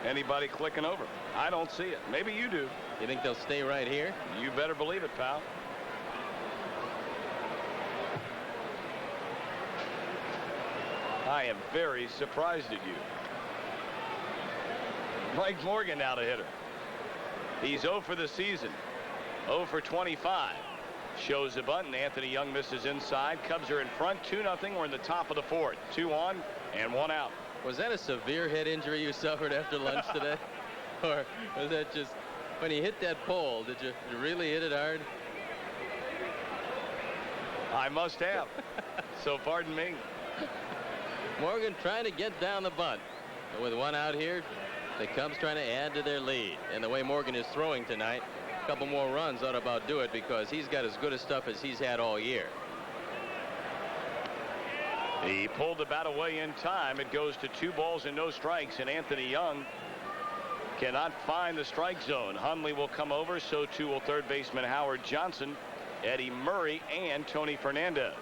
Anybody clicking over? I don't see it. Maybe you do. You think they'll stay right here? You better believe it, pal. I am very surprised at you. Mike Morgan now to hitter. He's 0 for the season. 0 for 25. Shows the bunt, and Anthony Young misses inside. Cubs are in front 2-0. We're in the top of the 4th. 2 on and 1 out. Was that a severe head injury you suffered after lunch today? Or was that just when you hit that pole, did you really hit it hard? I must have. So pardon me. Morgan trying to get down the bunt. With 1 out here, the Cubs trying to add to their lead. And the way Morgan is throwing tonight, a couple more runs ought to about do it, because he's got as good a stuff as he's had all year. He pulled the bat away in time. It goes to 2 balls and no strikes, and Anthony Young cannot find the strike zone. Hundley will come over, so too will third baseman Howard Johnson, Eddie Murray, and Tony Fernandez.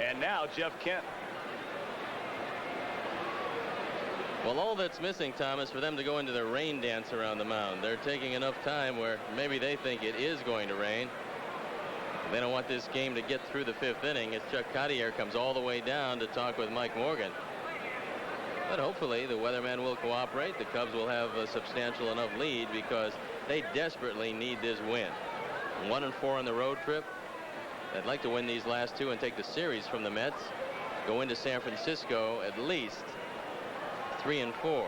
And now Jeff Kent. Well, all that's missing, Tom, is for them to go into their rain dance around the mound. They're taking enough time where maybe they think it is going to rain. They don't want this game to get through the 5th inning as Chuck Cottier comes all the way down to talk with Mike Morgan. But hopefully the weatherman will cooperate. The Cubs will have a substantial enough lead because they desperately need this win. 1-4 on the road trip. I'd like to win these last 2 and take the series from the Mets. Go into San Francisco at least 3-4,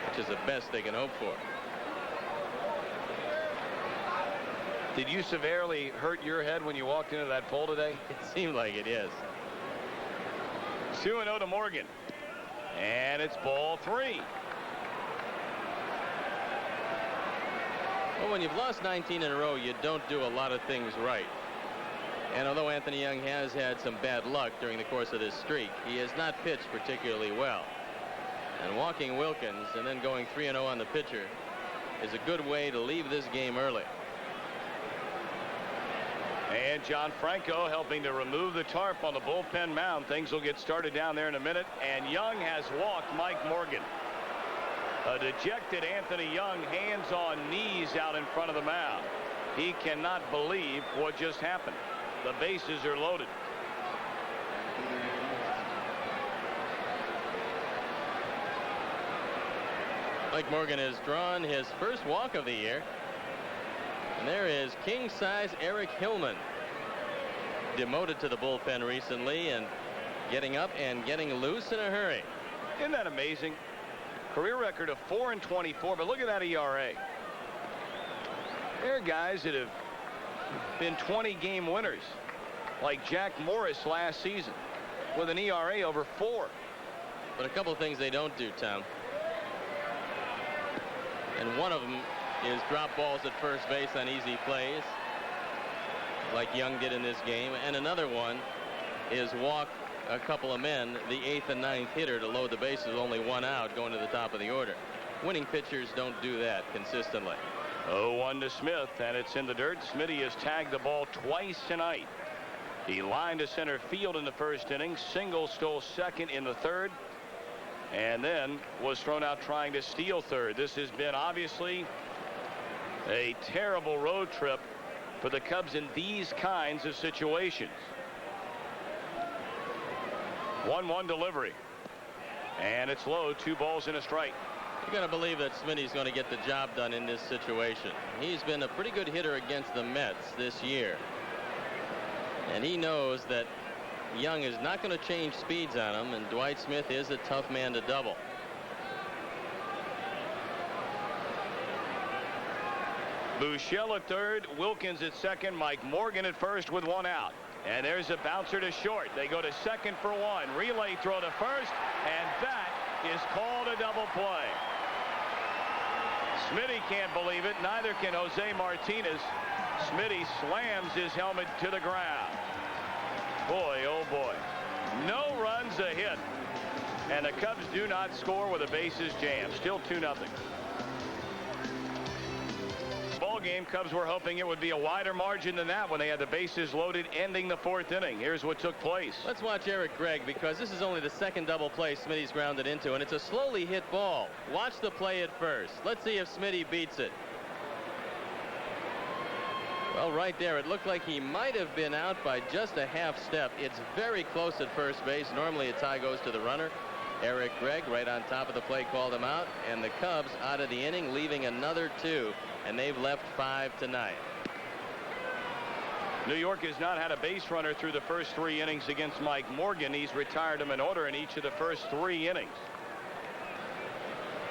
which is the best they can hope for. Did you severely hurt your head when you walked into that pole today? It seemed like it, yes. 2-0 to Morgan. And it's ball 3. Well, when you've lost 19 in a row, you don't do a lot of things right. And although Anthony Young has had some bad luck during the course of this streak, he has not pitched particularly well. And walking Wilkins and then going 3-0 on the pitcher is a good way to leave this game early. And John Franco helping to remove the tarp on the bullpen mound. Things will get started down there in a minute. And Young has walked Mike Morgan. A dejected Anthony Young, hands on knees out in front of the mound. He cannot believe what just happened. The bases are loaded. Mike Morgan has drawn his first walk of the year. And there is king-size Eric Hillman, demoted to the bullpen recently and getting up and getting loose in a hurry. Isn't that amazing? Career record of 4-24, but look at that ERA. There are guys that have been 20-game winners, like Jack Morris last season, with an ERA over 4. But a couple of things they don't do, Tom. And one of them is drop balls at first base on easy plays, like Young did in this game. And another one is walk a couple of men, the 8th and 9th hitter, to load the bases, only 1 out going to the top of the order. Winning pitchers don't do that consistently. 0-1 to Smith, and it's in the dirt. Smitty has tagged the ball twice tonight. He lined to center field in the first inning, single stole second in the third, and then was thrown out trying to steal third. This has been obviously a terrible road trip for the Cubs in these kinds of situations. 1-1 delivery, and it's low, 2 balls and a strike. You're going to believe that Smitty's going to get the job done in this situation. He's been a pretty good hitter against the Mets this year, and he knows that Young is not going to change speeds on him, and Dwight Smith is a tough man to double. Buechele at third, Wilkins at second, Mike Morgan at first with 1 out. And there's a bouncer to short. They go to second for 1. Relay throw to first, and that is called a double play. Smitty can't believe it. Neither can Jose Martinez. Smitty slams his helmet to the ground. Boy, oh boy. No runs, a hit. And the Cubs do not score with the bases jammed. Still 2-0. Ball game, Cubs were hoping it would be a wider margin than that when they had the bases loaded ending the 4th inning. Here's what took place. Let's watch Eric Gregg, because this is only the second double play Smitty's grounded into, and it's a slowly hit ball. Watch the play at first. Let's see if Smitty beats it. Well, right there, it looked like he might have been out by just a half step. It's very close at first base. Normally a tie goes to the runner. Eric Gregg right on top of the play called him out, and the Cubs out of the inning, leaving another 2, and they've left 5 tonight. New York has not had a base runner through the first 3 innings against Mike Morgan. He's retired him in order in each of the first 3 innings.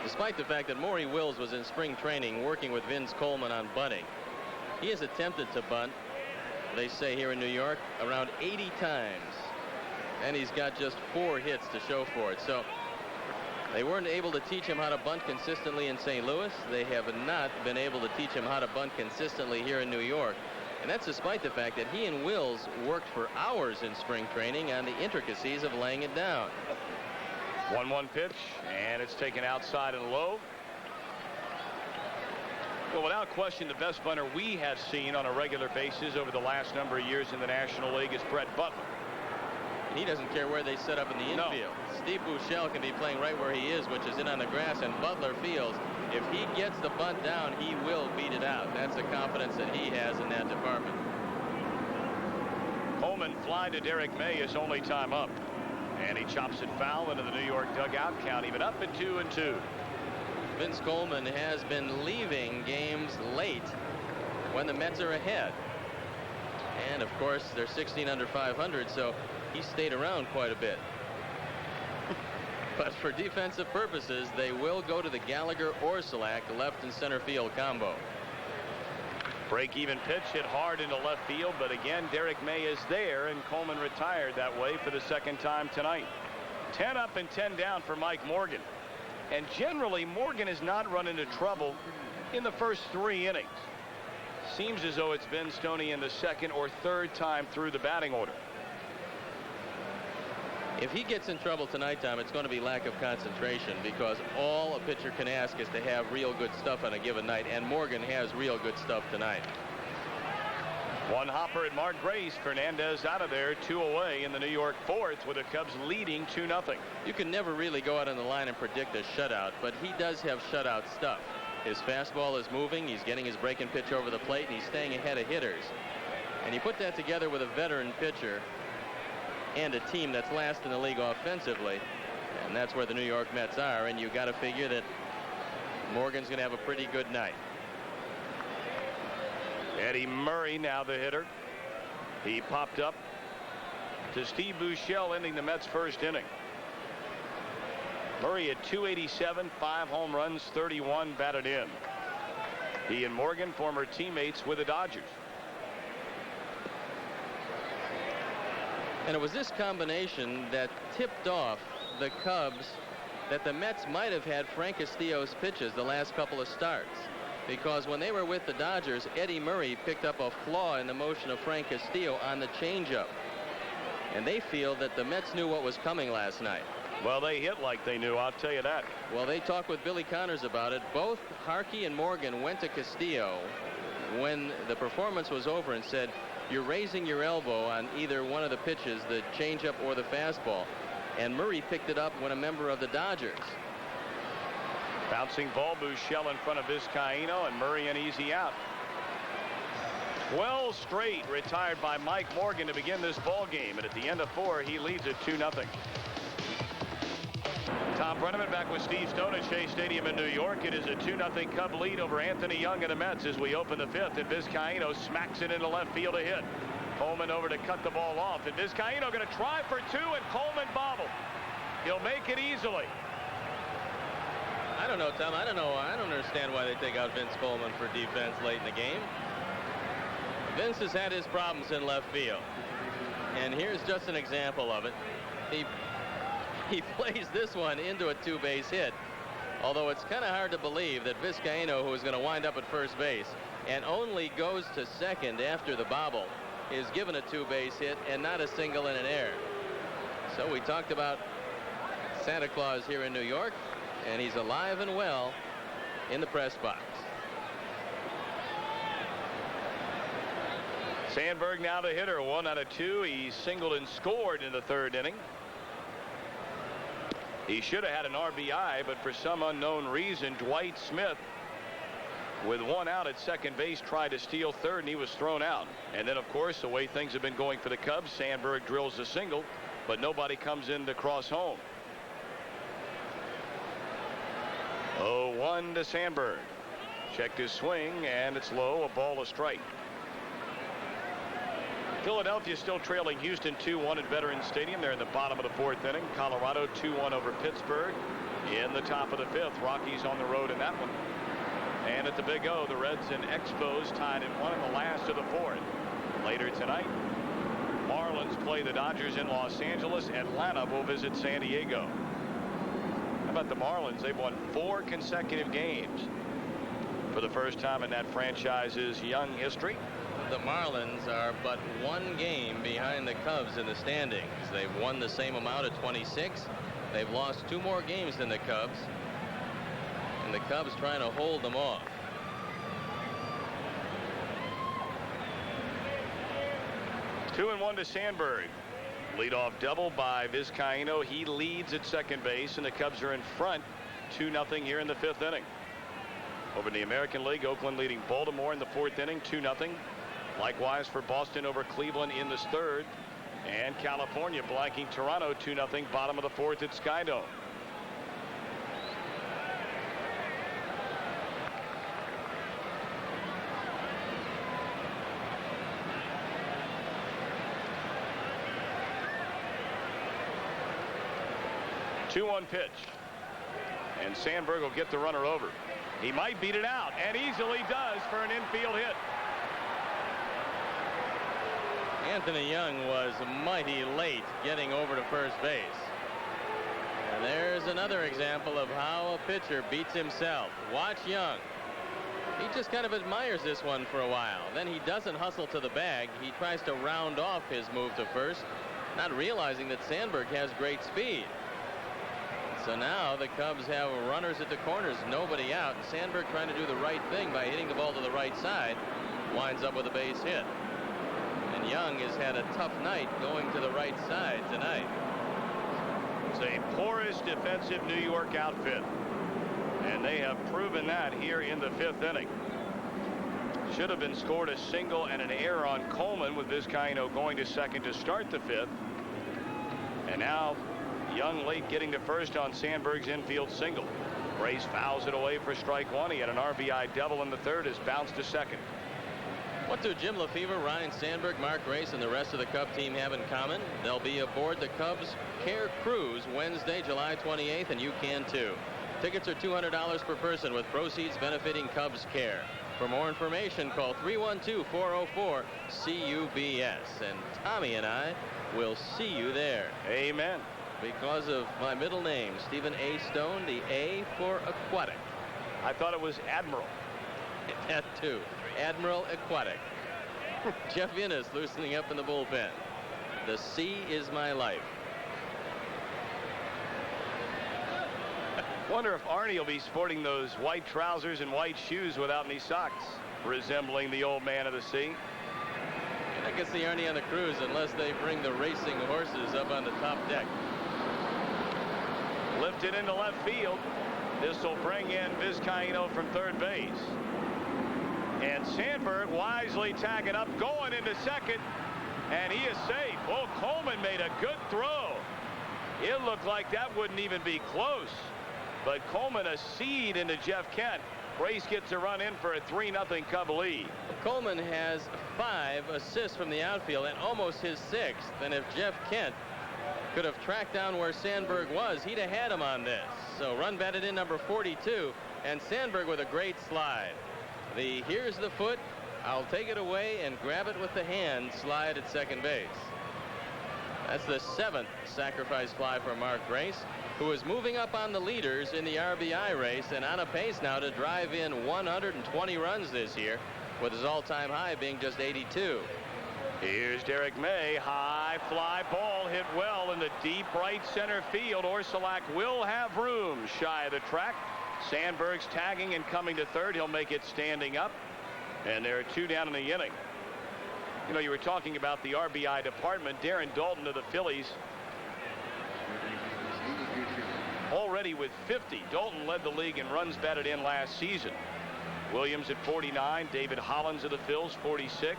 Despite the fact that Maury Wills was in spring training working with Vince Coleman on bunting, he has attempted to bunt, they say here in New York, around 80 times. And he's got just 4 hits to show for it. So they weren't able to teach him how to bunt consistently in St. Louis. They have not been able to teach him how to bunt consistently here in New York. And that's despite the fact that he and Wills worked for hours in spring training on the intricacies of laying it down. 1-1 pitch, and it's taken outside and low. Well, without question, the best bunter we have seen on a regular basis over the last number of years in the National League is Brett Butler. He doesn't care where they set up in the infield. No. Steve Buechele can be playing right where he is, which is in on the grass, and Butler feels if he gets the bunt down, he will beat it out. That's the confidence that he has in that department. Coleman fly to Derek May, his only time up. And he chops it foul into the New York dugout, count even up at 2-2. Vince Coleman has been leaving games late when the Mets are ahead. And of course, they're 16 under 500, so he stayed around quite a bit. But for defensive purposes, they will go to the Gallagher-Orsolak left and center field combo. Break-even pitch hit hard into left field, but again, Derek May is there, and Coleman retired that way for the second time tonight. 10 up and 10 down for Mike Morgan. And generally, Morgan has not run into trouble in the first 3 innings. Seems as though it's been Stoney in the second or third time through the batting order. If he gets in trouble tonight, Tom, it's going to be lack of concentration, because all a pitcher can ask is to have real good stuff on a given night, and Morgan has real good stuff tonight. One hopper at Mark Grace. Fernandez out of there, 2 away in the New York fourth, with the Cubs leading 2-0. You can never really go out on the line and predict a shutout, but he does have shutout stuff. His fastball is moving, he's getting his breaking pitch over the plate, and he's staying ahead of hitters. And you put that together with a veteran pitcher and a team that's last in the league offensively, and that's where the New York Mets are, and you got to figure that Morgan's going to have a pretty good night. Eddie Murray now the hitter. He popped up to Steve Buechele, ending the Mets' first inning. Murray at 287, 5 home runs, 31 batted in. He and Morgan, former teammates with the Dodgers. And it was this combination that tipped off the Cubs that the Mets might have had Frank Castillo's pitches the last couple of starts. Because when they were with the Dodgers, Eddie Murray picked up a flaw in the motion of Frank Castillo on the changeup. And they feel that the Mets knew what was coming last night. Well, they hit like they knew, I'll tell you that. Well, they talked with Billy Connors about it. Both Harkey and Morgan went to Castillo when the performance was over and said, you're raising your elbow on either one of the pitches, the changeup or the fastball. And Murray picked it up when a member of the Dodgers. Bouncing ball, Buechele in front of Vizcaino, and Murray an easy out. 12 straight retired by Mike Morgan to begin this ball game, and at the end of 4, he leads it 2-0. Tom Brenneman back with Steve Stone at Shea Stadium in New York. It is a 2-0 Cub lead over Anthony Young and the Mets as we open the 5th, and Vizcaino smacks it into left field to hit. Coleman over to cut the ball off, and Vizcaino going to try for 2, and Coleman bobbled. He'll make it easily. I don't know, Tom. I don't understand why they take out Vince Coleman for defense late in the game. Vince has had his problems in left field, and here's just an example of it. He plays this one into a 2-base hit, although it's kind of hard to believe that Vizcaino, who is going to wind up at first base and only goes to second after the bobble, is given a 2-base hit and not a single and an error. So we talked about Santa Claus here in New York, and he's alive and well in the press box. Sandberg now the hitter, 1 out of 2. He singled and scored in the 3rd inning. He should have had an RBI, but for some unknown reason, Dwight Smith, with 1 out at second base, tried to steal 3rd, and he was thrown out. And then, of course, the way things have been going for the Cubs, Sandberg drills a single, but nobody comes in to cross home. 0-1 to Sandberg. Checked his swing, and it's low, a ball, a strike. Philadelphia still trailing Houston 2-1 at Veterans Stadium. They're in the bottom of the 4th inning. Colorado 2-1 over Pittsburgh in the top of the 5th. Rockies on the road in that one. And at the Big O, the Reds and Expos tied at 1 in the last of the 4th. Later tonight, Marlins play the Dodgers in Los Angeles. Atlanta will visit San Diego. How about the Marlins? They've won 4 consecutive games for the first time in that franchise's young history. The Marlins are but 1 game behind the Cubs in the standings. They've won the same amount at 26. They've lost 2 more games than the Cubs, and the Cubs trying to hold them off. Two and 1 to Sandberg. Leadoff double by Vizcaino. He leads at second base, and the Cubs are in front 2-0 here in the 5th inning. Over in the American League, Oakland leading Baltimore in the 4th inning 2-0. Likewise for Boston over Cleveland in the 3rd, and California blanking Toronto 2-0 bottom of the 4th at Skydome. 2-1 pitch. And Sandberg will get the runner over. He might beat it out, and easily does for an infield hit. Anthony Young was mighty late getting over to first base. And there's another example of how a pitcher beats himself. Watch Young. He just kind of admires this one for a while. Then he doesn't hustle to the bag. He tries to round off his move to first, not realizing that Sandberg has great speed. So now the Cubs have runners at the corners, nobody out. And Sandberg, trying to do the right thing by hitting the ball to the right side, winds up with a base hit. And Young has had a tough night going to the right side tonight. It's a porous defensive New York outfit, and they have proven that here in the 5th inning. Should have been scored a single and an error on Coleman, with Vizcaino going to second to start the 5th. And now Young late getting to first on Sandberg's infield single. Brace fouls it away for strike one. He had an RBI double in the 3rd, has bounced to second. What do Jim Lefevre, Ryan Sandberg, Mark Grace, and the rest of the Cub team have in common? They'll be aboard the Cubs Care Cruise Wednesday, July 28th, and you can too. Tickets are $200 per person, with proceeds benefiting Cubs Care. For more information, call 312-404-CUBS. And Tommy and I will see you there. Amen. Because of my middle name, Stephen A. Stone, the A for aquatic. I thought it was Admiral. That too. Admiral Aquatic. Jeff Innes loosening up in the bullpen. The sea is my life. Wonder if Arnie will be sporting those white trousers and white shoes without any socks, resembling the old man of the sea. I can see Arnie on the cruise unless they bring the racing horses up on the top deck. Lifted into left field. This will bring in Vizcaino from third base. And Sandberg wisely tagging up, going into second, and he is safe. Oh, Coleman made a good throw. It looked like that wouldn't even be close. But Coleman a seed into Jeff Kent. Brace gets a run in for a 3-0 Cub lead. Coleman has 5 assists from the outfield and almost his 6th. And if Jeff Kent could have tracked down where Sandberg was, he'd have had him on this. So run batted in number 42, and Sandberg with a great slide. Here's the foot, I'll take it away and grab it with the hand slide at second base. That's the 7th sacrifice fly for Mark Grace, who is moving up on the leaders in the RBI race and on a pace now to drive in 120 runs this year, with his all-time high being just 82. Here's Derek May. High fly ball hit well in the deep right center field. Orsulak will have room shy of the track. Sandberg's tagging and coming to third. He'll make it standing up. And there are 2 down in the inning. You know, you were talking about the RBI department. Darren Daulton of the Phillies already with 50. Daulton led the league in runs batted in last season. Williams at 49. David Hollins of the Phils, 46.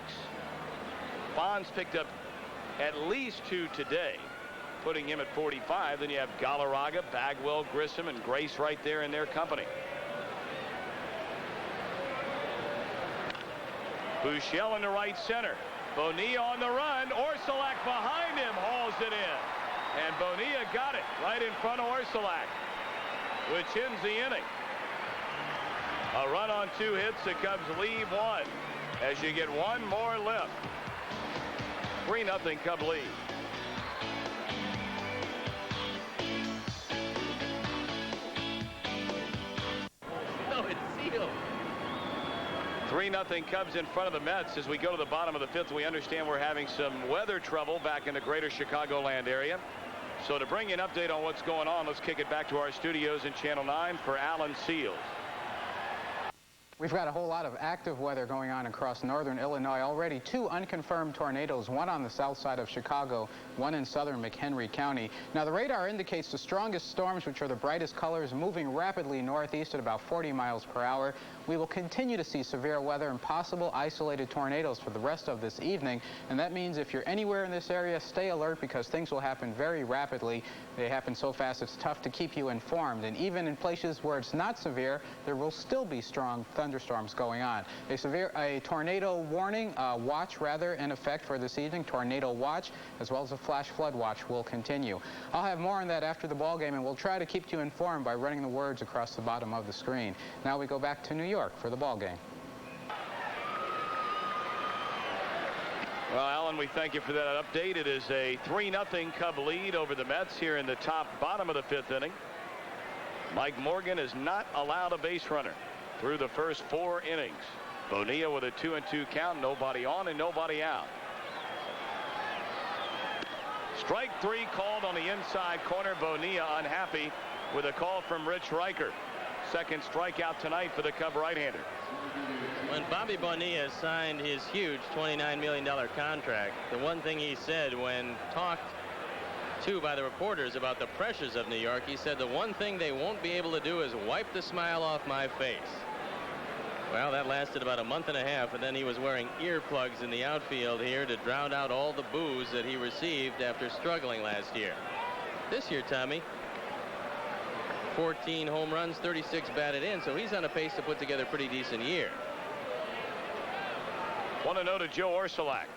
Bonds picked up at least 2 today, putting him at 45. Then you have Galarraga, Bagwell, Grissom, and Grace right there in their company. Buechele in the right center. Bonilla on the run. Orsulak behind him hauls it in. And Bonilla got it right in front of Orsulak, which ends the inning. A run on 2 hits. The Cubs leave 1 as you get 1 more left. 3-0 Cub lead. No, it's sealed. 3-0 Cubs in front of the Mets. As we go to the bottom of the 5th, we understand we're having some weather trouble back in the greater Chicagoland area. So to bring you an update on what's going on, let's kick it back to our studios in Channel 9 for Alan Seals. We've got a whole lot of active weather going on across northern Illinois already. 2 unconfirmed tornadoes, 1 on the south side of Chicago, 1 in southern McHenry County. Now the radar indicates the strongest storms, which are the brightest colors, moving rapidly northeast at about 40 miles per hour. we will continue to see severe weather and possible isolated tornadoes for the rest of this evening. And that means if you're anywhere in this area, stay alert because things will happen very rapidly. They happen so fast it's tough to keep you informed. And even in places where it's not severe, there will still be strong thunderstorms going on. A tornado warning, watch rather, in effect for this evening. Tornado watch, as well as a flash flood watch, will continue. I'll have more on that after the ball game, and we'll try to keep you informed by running the words across the bottom of the screen. Now we go back to New York for the ball game. Well, Alan, we thank you for that update. It is a 3-0 Cub lead over the Mets here in the bottom of the 5th inning. Mike Morgan has not allowed a base runner through the first 4 innings. Bonilla with a 2-2 count, nobody on and nobody out. Strike 3 called on the inside corner. Bonilla unhappy with a call from Rich Riker. Second strikeout tonight for the Cub right-hander. When Bobby Bonilla signed his huge $29 million contract, the one thing he said when talked to by the reporters about the pressures of New York, he said the one thing they won't be able to do is wipe the smile off my face. Well, that lasted about a month and a half, and then he was wearing earplugs in the outfield here to drown out all the boos that he received after struggling last year. This year, Tommy, 14 home runs, 36 batted in, so he's on a pace to put together a pretty decent year. 1-0 to Joe Orsulak.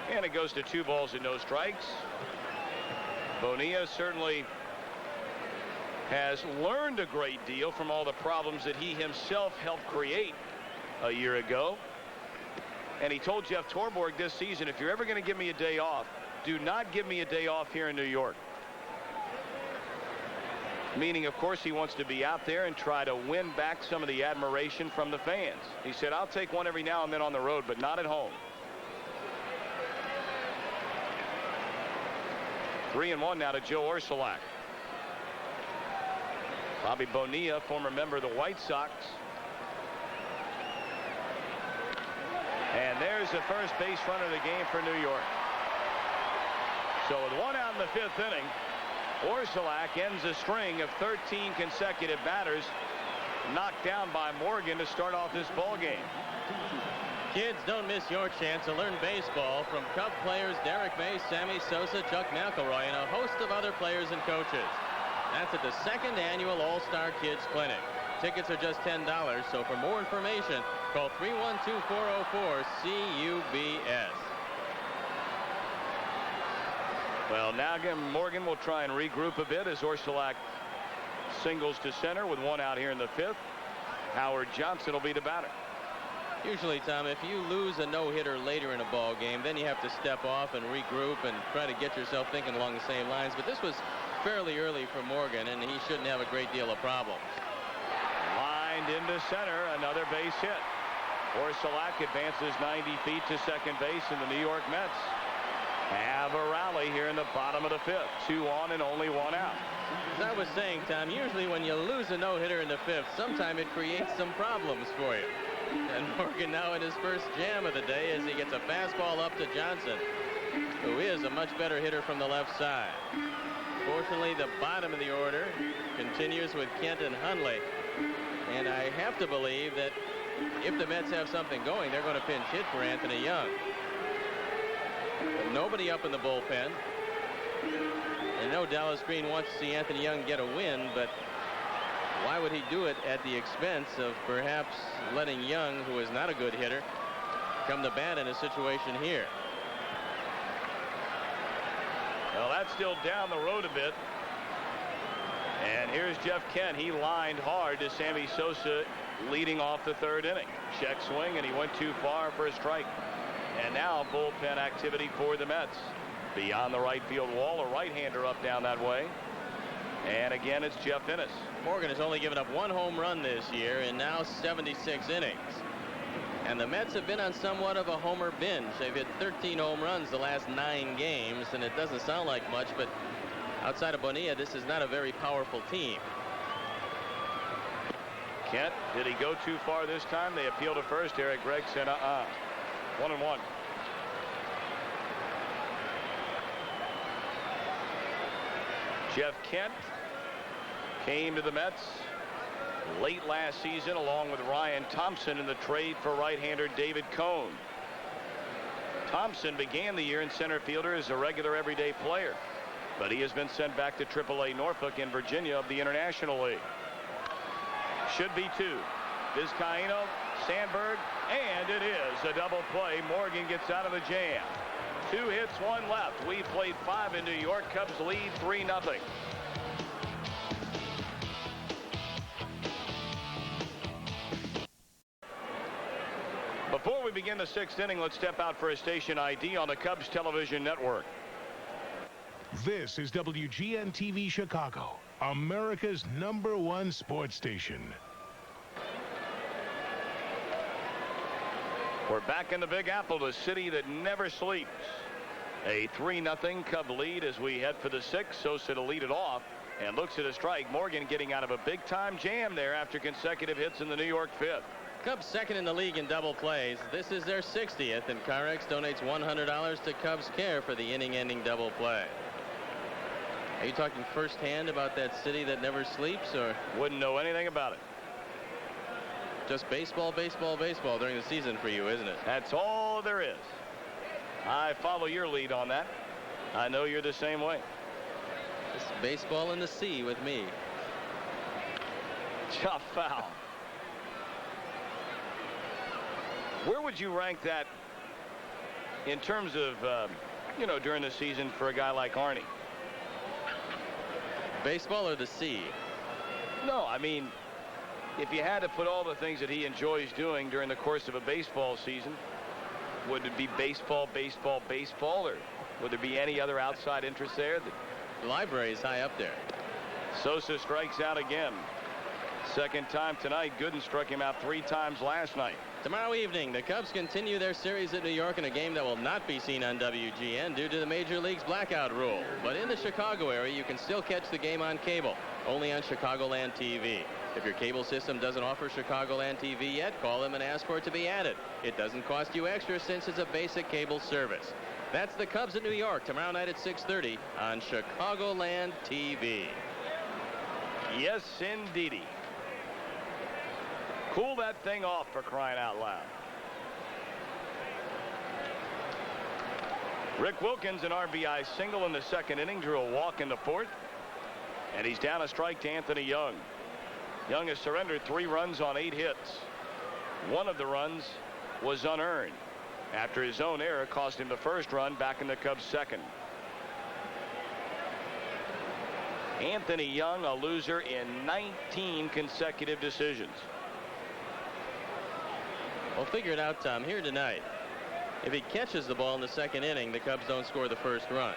And it goes to 2 balls and no strikes. Bonilla certainly has learned a great deal from all the problems that he himself helped create a year ago. And he told Jeff Torborg this season, if you're ever going to give me a day off, do not give me a day off here in New York. Meaning, of course, he wants to be out there and try to win back some of the admiration from the fans. He said, I'll take one every now and then on the road, but not at home. 3-1 now to Joe Orsulak. Bobby Bonilla, former member of the White Sox. And there's the first base runner of the game for New York. So with 1 out in the 5th inning, Orsulak ends a string of 13 consecutive batters knocked down by Morgan to start off this ball game. Kids, don't miss your chance to learn baseball from Cub players Derek May, Sammy Sosa, Chuck McElroy, and a host of other players and coaches. That's at the 2nd annual All-Star Kids Clinic. Tickets are just $10, so for more information, call 312-404-CUBS. Well, now again, Morgan will try and regroup a bit as Orsulak singles to center with 1 out here in the 5th. Howard Johnson will be the batter. Usually, Tom, if you lose a no-hitter later in a ball game, then you have to step off and regroup and try to get yourself thinking along the same lines. But this was fairly early for Morgan, and he shouldn't have a great deal of problems. Lined into center, another base hit. Orsulak advances 90 feet to second base, and the New York Mets have a rally here in the bottom of the 5th. 2 on and only 1 out. As I was saying, Tom, usually when you lose a no-hitter in the 5th, sometime it creates some problems for you. And Morgan now in his first jam of the day as he gets a fastball up to Johnson, who is a much better hitter from the left side. Fortunately, the bottom of the order continues with Kent and Hundley. And I have to believe that if the Mets have something going, they're going to pinch hit for Anthony Young. But nobody up in the bullpen. I know Dallas Green wants to see Anthony Young get a win, but why would he do it at the expense of perhaps letting Young, who is not a good hitter, come to bat in a situation here? Well, that's still down the road a bit. And here's Jeff Kent. He lined hard to Sammy Sosa leading off the 3rd inning. Check swing, and he went too far for a strike. And now bullpen activity for the Mets. Beyond the right field wall, a right-hander up down that way. And again, it's Jeff Innes. Morgan has only given up 1 home run this year in now 76 innings. And the Mets have been on somewhat of a homer binge. They've hit 13 home runs the last 9 games, and it doesn't sound like much, but outside of Bonilla, this is not a very powerful team. Kent, did he go too far this time? They appeal to first. Eric Gregg said, 1-1. Jeff Kent came to the Mets late last season along with Ryan Thompson in the trade for right-hander David Cone. Thompson began the year in center fielder as a regular everyday player, but he has been sent back to AAA Norfolk in Virginia of the International League. Should be two. Vizcaíno, Sandberg, and it is a double play. Morgan gets out of the jam. 2 hits, 1 left. We played 5 in New York. Cubs lead 3-0. Before we begin the 6th inning, let's step out for a station ID on the Cubs television network. This is WGN-TV Chicago, America's #1 sports station. We're back in the Big Apple, the city that never sleeps. A 3-0 Cub lead as we head for the 6th. Sosa to lead it off and looks at a strike. Morgan getting out of a big-time jam there after consecutive hits in the New York 5th. Cubs second in the league in double plays. This is their 60th, and Carex donates $100 to Cubs Care for the inning-ending double play. Are you talking firsthand about that city that never sleeps, or? Wouldn't know anything about it. Just baseball, baseball, baseball during the season for you, isn't it? That's all there is. I follow your lead on that. I know you're the same way. It's baseball in the sea with me. Tough foul. Where would you rank that in terms of, during the season for a guy like Arnie? Baseball or the sea? No, I mean, if you had to put all the things that he enjoys doing during the course of a baseball season, would it be baseball, baseball, baseball, or would there be any other outside interest there? The library is high up there. Sosa strikes out again. Second time tonight. Gooden struck him out 3 times last night. Tomorrow evening, the Cubs continue their series at New York in a game that will not be seen on WGN due to the Major League's blackout rule. But in the Chicago area, you can still catch the game on cable, only on Chicagoland TV. If your cable system doesn't offer Chicagoland TV yet, call them and ask for it to be added. It doesn't cost you extra since it's a basic cable service. That's the Cubs at New York tomorrow night at 6:30 on Chicagoland TV. Yes, indeedy. Cool that thing off, for crying out loud. Rick Wilkins, an RBI single in the 2nd inning, drew a walk in the 4th. And he's down a strike to Anthony Young. Young has surrendered 3 runs on 8 hits. 1 of the runs was unearned after his own error cost him the 1st run back in the Cubs' 2nd. Anthony Young, a loser in 19 consecutive decisions. Well, figure it out, Tom. Here tonight, if he catches the ball in the 2nd inning, the Cubs don't score the 1st run.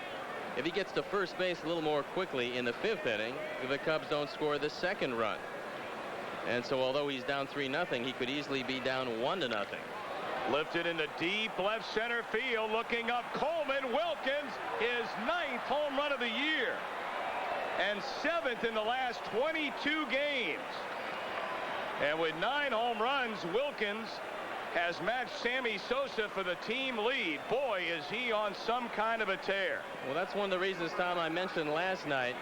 If he gets to first base a little more quickly in the 5th inning, the Cubs don't score the 2nd run. And so although he's down 3-0, he could easily be down 1-0. Lifted into deep left center field. Looking up, Coleman. Wilkins, his 9th home run of the year. And 7th in the last 22 games. And with 9 home runs, Wilkins has matched Sammy Sosa for the team lead. Boy, is he on some kind of a tear. Well, that's one of the reasons, Tom, I mentioned last night.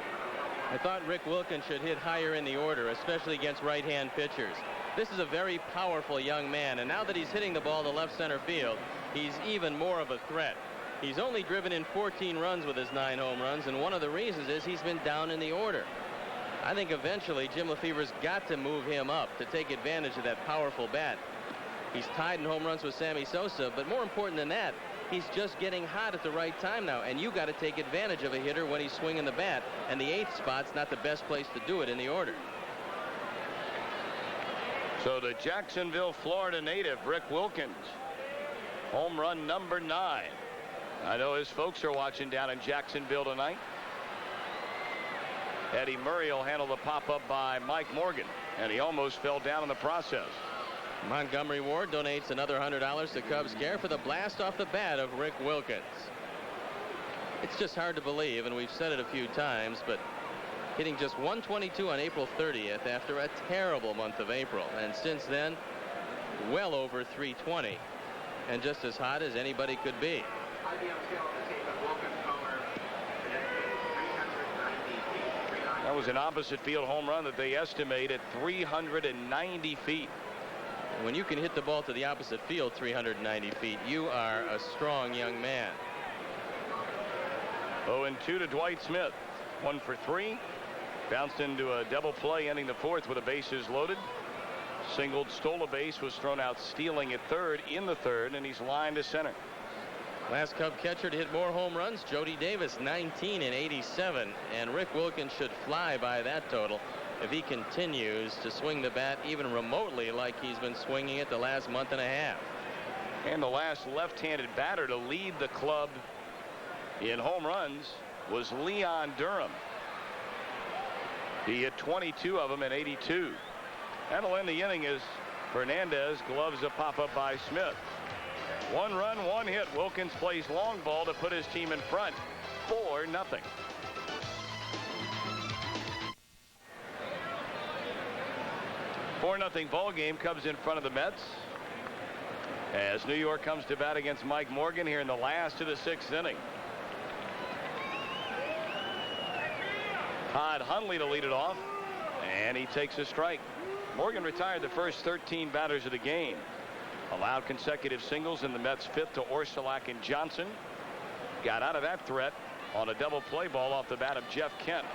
I thought Rick Wilkins should hit higher in the order, especially against right-hand pitchers. This is a very powerful young man, and now that he's hitting the ball to left center field, he's even more of a threat. He's only driven in 14 runs with his 9 home runs, and one of the reasons is he's been down in the order. I think eventually Jim Lefebvre's got to move him up to take advantage of that powerful bat. He's tied in home runs with Sammy Sosa, but more important than that, he's just getting hot at the right time now, and you got to take advantage of a hitter when he's swinging the bat, and the 8th spot's not the best place to do it in the order. So the Jacksonville, Florida native, Rick Wilkins, home run number 9. I know his folks are watching down in Jacksonville tonight. Eddie Murray will handle the pop-up by Mike Morgan, and he almost fell down in the process. Montgomery Ward donates another $100 to Cubs Care for the blast off the bat of Rick Wilkins. It's just hard to believe, and we've said it a few times, but hitting just 122 on April 30th after a terrible month of April, and since then, well over 320, and just as hot as anybody could be. That was an opposite field home run that they estimate at 390 feet. When you can hit the ball to the opposite field 390 feet, you are a strong young man. 0-2 to Dwight Smith. 1 for 3. Bounced into a double play, ending the fourth with the bases loaded. Singled, stole a base, was thrown out stealing at third in the third, and he's lined to center. Last Cub catcher to hit more home runs, Jody Davis, 19 in 87, and Rick Wilkins should fly by that total if he continues to swing the bat even remotely like he's been swinging it the last month and a half. And the last left-handed batter to lead the club in home runs was Leon Durham. He hit 22 of them in 82. That'll end the inning as Fernandez gloves a pop-up by Smith. 1 run, 1 hit. Wilkins plays long ball to put his team in front. 4-0. 4-0 ball game. Cubs in front of the Mets as New York comes to bat against Mike Morgan here in the last of the 6th inning. Todd Hundley to lead it off, and he takes a strike. Morgan retired the first 13 batters of the game. Allowed consecutive singles in the Mets' 5th to Orsulak and Johnson. Got out of that threat on a double play ball off the bat of Jeff Kent.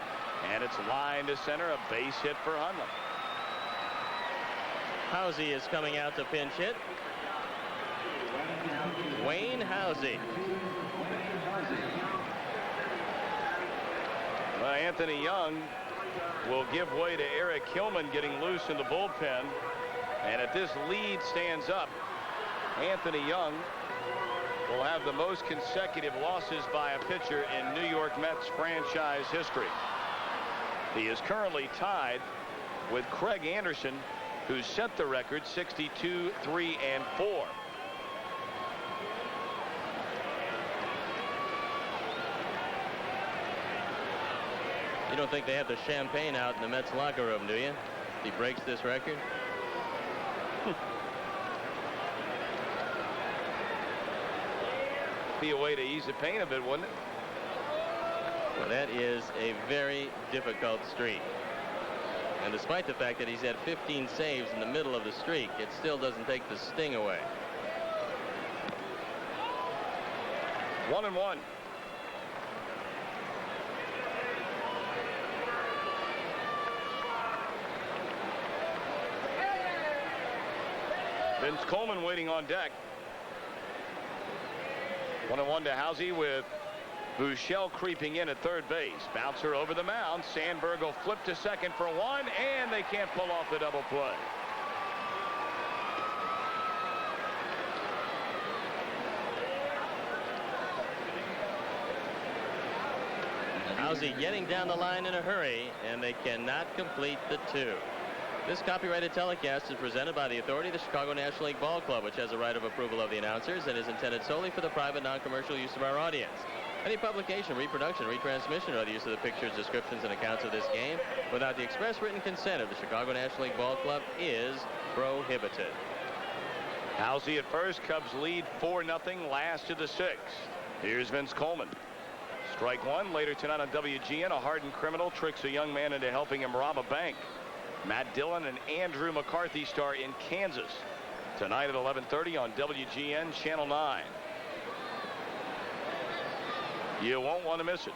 And it's lined to center, a base hit for Hundley. Housey is coming out to pinch hit. Wayne Housey. Anthony Young will give way to Eric Hillman getting loose in the bullpen. And if this lead stands up, Anthony Young will have the most consecutive losses by a pitcher in New York Mets franchise history. He is currently tied with Craig Anderson, who set the record 62, 3, and 4. You don't think they have the champagne out in the Mets locker room, do you? If he breaks this record. Be a way to ease the pain a bit, wouldn't it? Well, that is a very difficult streak. And despite the fact that he's had 15 saves in the middle of the streak, it still doesn't take the sting away. 1-1. Vince Coleman waiting on deck. 1-1 to Housey with Buechele creeping in at third base. Bouncer over the mound. Sandberg will flip to second for 1, and they can't pull off the double play. Housey getting down the line in a hurry, and they cannot complete the 2. This copyrighted telecast is presented by the authority of the Chicago National League Ball Club, which has a right of approval of the announcers and is intended solely for the private, non-commercial use of our audience. Any publication, reproduction, retransmission, or other use of the pictures, descriptions, and accounts of this game without the express written consent of the Chicago National League Ball Club is prohibited. Housey at first. Cubs lead 4-0, last of the 6th. Here's Vince Coleman. Strike 1. Later tonight on WGN, a hardened criminal tricks a young man into helping him rob a bank. Matt Dillon and Andrew McCarthy star in Kansas tonight at 11:30 on WGN Channel 9. You won't want to miss it.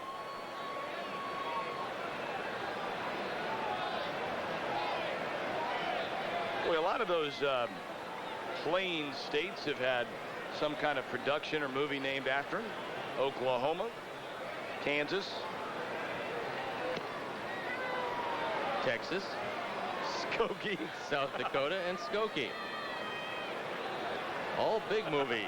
Boy, a lot of those plain states have had some kind of production or movie named after them. Oklahoma, Kansas, Texas, Skokie, South Dakota, and Skokie. All big movies.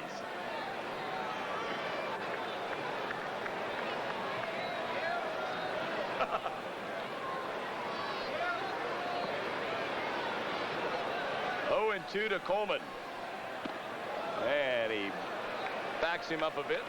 Oh, and 2 to Coleman. And he backs him up a bit.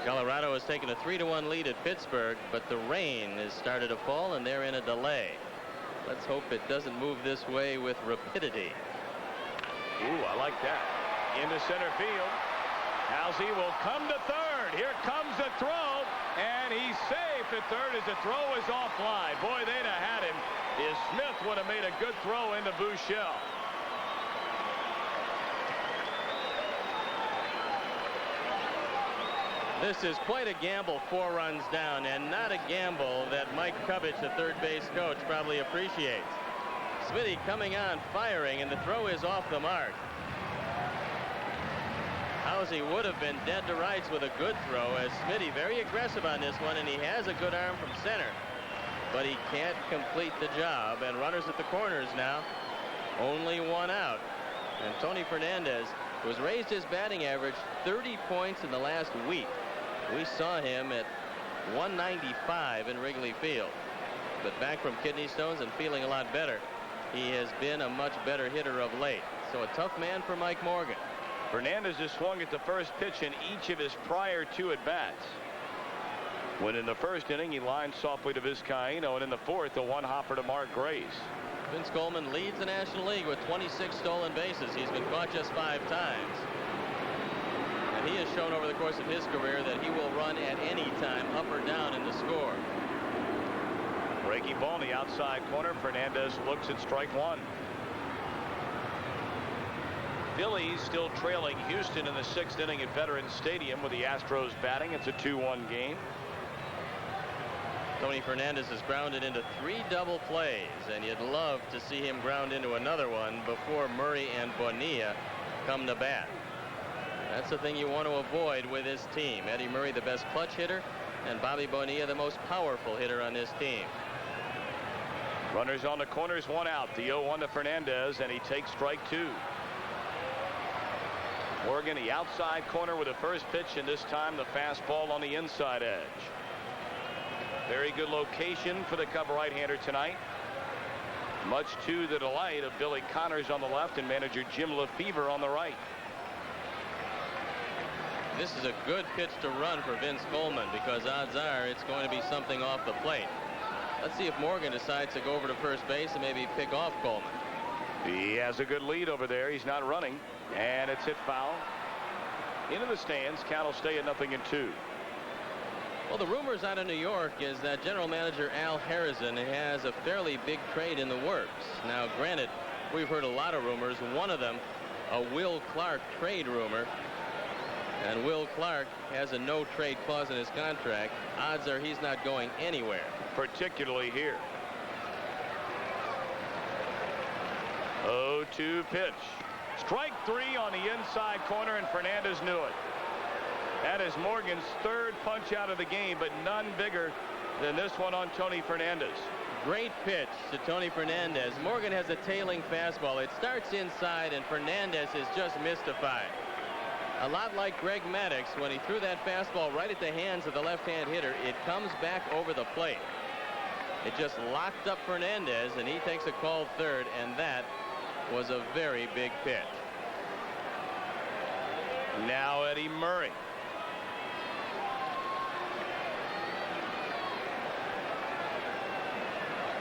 Colorado has taken a 3-1 lead at Pittsburgh, but the rain has started to fall, and they're in a delay. Let's hope it doesn't move this way with rapidity. Ooh, I like that. into center field. Housey will come to third. Here comes the throw, and he's safe at third as the throw is offline. Boy, they'd have had him if Smith would have made a good throw into Buechele. This is quite a gamble, 4 runs down, and not a gamble that Mike Kubich, the third base coach, probably appreciates. Smitty coming on, firing, and the throw is off the mark. Housey would have been dead to rights with a good throw, as Smitty very aggressive on this one, and he has a good arm from center. But he can't complete the job, and runners at the corners now. Only 1 out. And Tony Fernandez, who has raised his batting average 30 points in the last week. We saw him at 195 in Wrigley Field. But back from kidney stones and feeling a lot better. He has been a much better hitter of late. So a tough man for Mike Morgan. Fernandez has swung at the first pitch in each of his prior 2 at-bats. When in the first inning, he lined softly to Vizcaíno, and in the fourth, a 1-hopper to Mark Grace. Vince Coleman leads the National League with 26 stolen bases. He's been caught just 5 times. And he has shown over the course of his career that he will run at any time, up or down, in the score. Breaking ball in the outside corner. Fernandez looks at strike 1. Phillies still trailing Houston in the 6th inning at Veterans Stadium with the Astros batting. It's a 2-1 game. Tony Fernandez has grounded into 3 double plays, and you'd love to see him ground into another one before Murray and Bonilla come to bat. That's the thing you want to avoid with this team. Eddie Murray, the best clutch hitter, and Bobby Bonilla, the most powerful hitter on this team. Runners on the corners, 1 out. The 0-1 to Fernandez, and he takes strike 2. Morgan, the outside corner with the first pitch, and this time the fastball on the inside edge. Very good location for the Cub right-hander tonight. Much to the delight of Billy Connors on the left and manager Jim Lefevre on the right. This is a good pitch to run for Vince Coleman, because odds are it's going to be something off the plate. Let's see if Morgan decides to go over to first base and maybe pick off Coleman. He has a good lead over there. He's not running, and it's hit foul into the stands. Count will stay at 0-2. Well, the rumors out of New York is that general manager Al Harrison has a fairly big trade in the works. Now, granted, we've heard a lot of rumors. One of them, a Will Clark trade rumor. And Will Clark has a no-trade clause in his contract. Odds are he's not going anywhere. Particularly here. 0-2 pitch. Strike 3 on the inside corner, and Fernandez knew it. That is Morgan's 3rd punch out of the game, but none bigger than this one on Tony Fernandez. Great pitch to Tony Fernandez. Morgan has a tailing fastball. It starts inside, and Fernandez is just mystified. A lot like Greg Maddux, when he threw that fastball right at the hands of the left-hand hitter, it comes back over the plate. It just locked up Fernandez, and he takes a called third, and that was a very big pitch. Now Eddie Murray.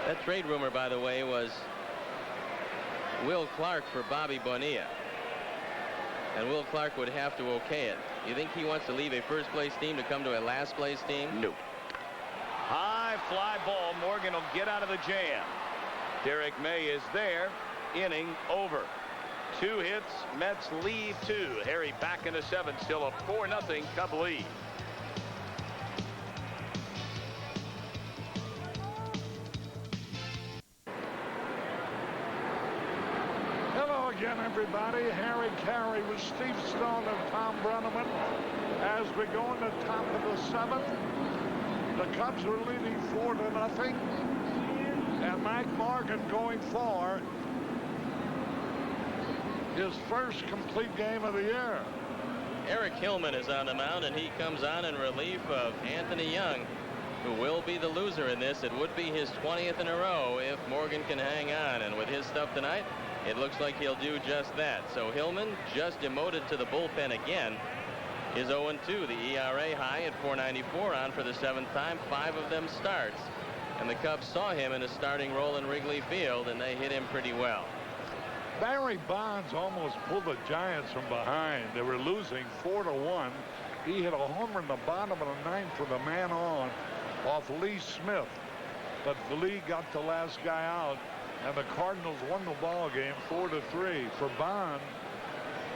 That trade rumor, by the way, was Will Clark for Bobby Bonilla. And Will Clark would have to okay it. You think he wants to leave a first-place team to come to a last-place team? No. High fly ball. Morgan will get out of the jam. Derek May is there. Inning over. 2 hits. Mets lead 2. Harry back in the 7th. Still a 4-0 Cub lead. Hello again, everybody. Harry Carey with Steve Stone and Tom Brenneman. As we go in the top of the 7th, the Cubs are leading 4-0. And Mike Morgan going for his first complete game of the year. Eric Hillman is on the mound, and he comes on in relief of Anthony Young, who will be the loser in this. It would be his 20th in a row if Morgan can hang on. And with his stuff tonight, it looks like he'll do just that. So Hillman, just demoted to the bullpen again, is 0-2. The ERA high at 4.94, on for the 7th time. 5 of them starts. And the Cubs saw him in a starting role in Wrigley Field, and they hit him pretty well. Barry Bonds almost pulled the Giants from behind. They were losing 4-1. He hit a homer in the bottom of the ninth with a man on off Lee Smith. But Lee got the last guy out, and the Cardinals won the ball game 4-3. For Bond,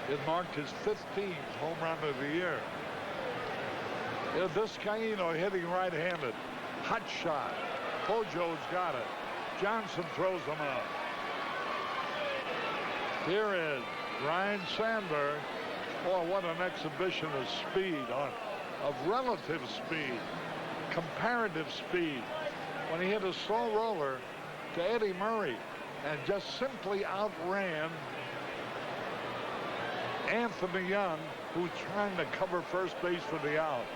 it marked his 15th home run of the year. Vizcaíno hitting right-handed. Hot shot. Pojo's got it. Johnson throws him out. Here is Ryan Sandberg. Oh, what an exhibition of speed, of relative speed, comparative speed. When he hit a slow roller to Eddie Murray and just simply outran Anthony Young, who was trying to cover first base for the out.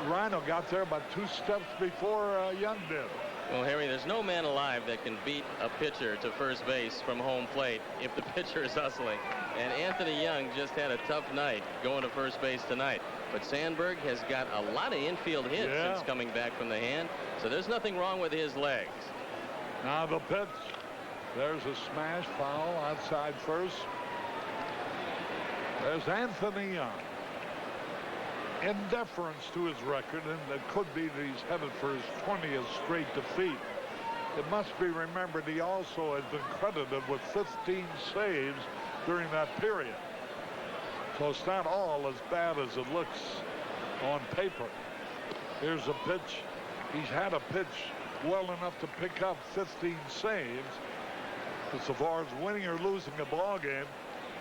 Rhino got there about 2 steps before Young did. Well, Harry, there's no man alive that can beat a pitcher to first base from home plate if the pitcher is hustling. And Anthony Young just had a tough night going to first base tonight. But Sandberg has got a lot of infield hits since coming back from the hand. So there's nothing wrong with his legs. Now the pitch. There's a smash foul outside first. There's Anthony Young. In deference to his record, and it could be that he's headed for his 20th straight defeat, it must be remembered he also has been credited with 15 saves during that period. So it's not all as bad as it looks on paper. Here's a pitch. He's had a pitch well enough to pick up 15 saves. But so far as winning or losing a ball game,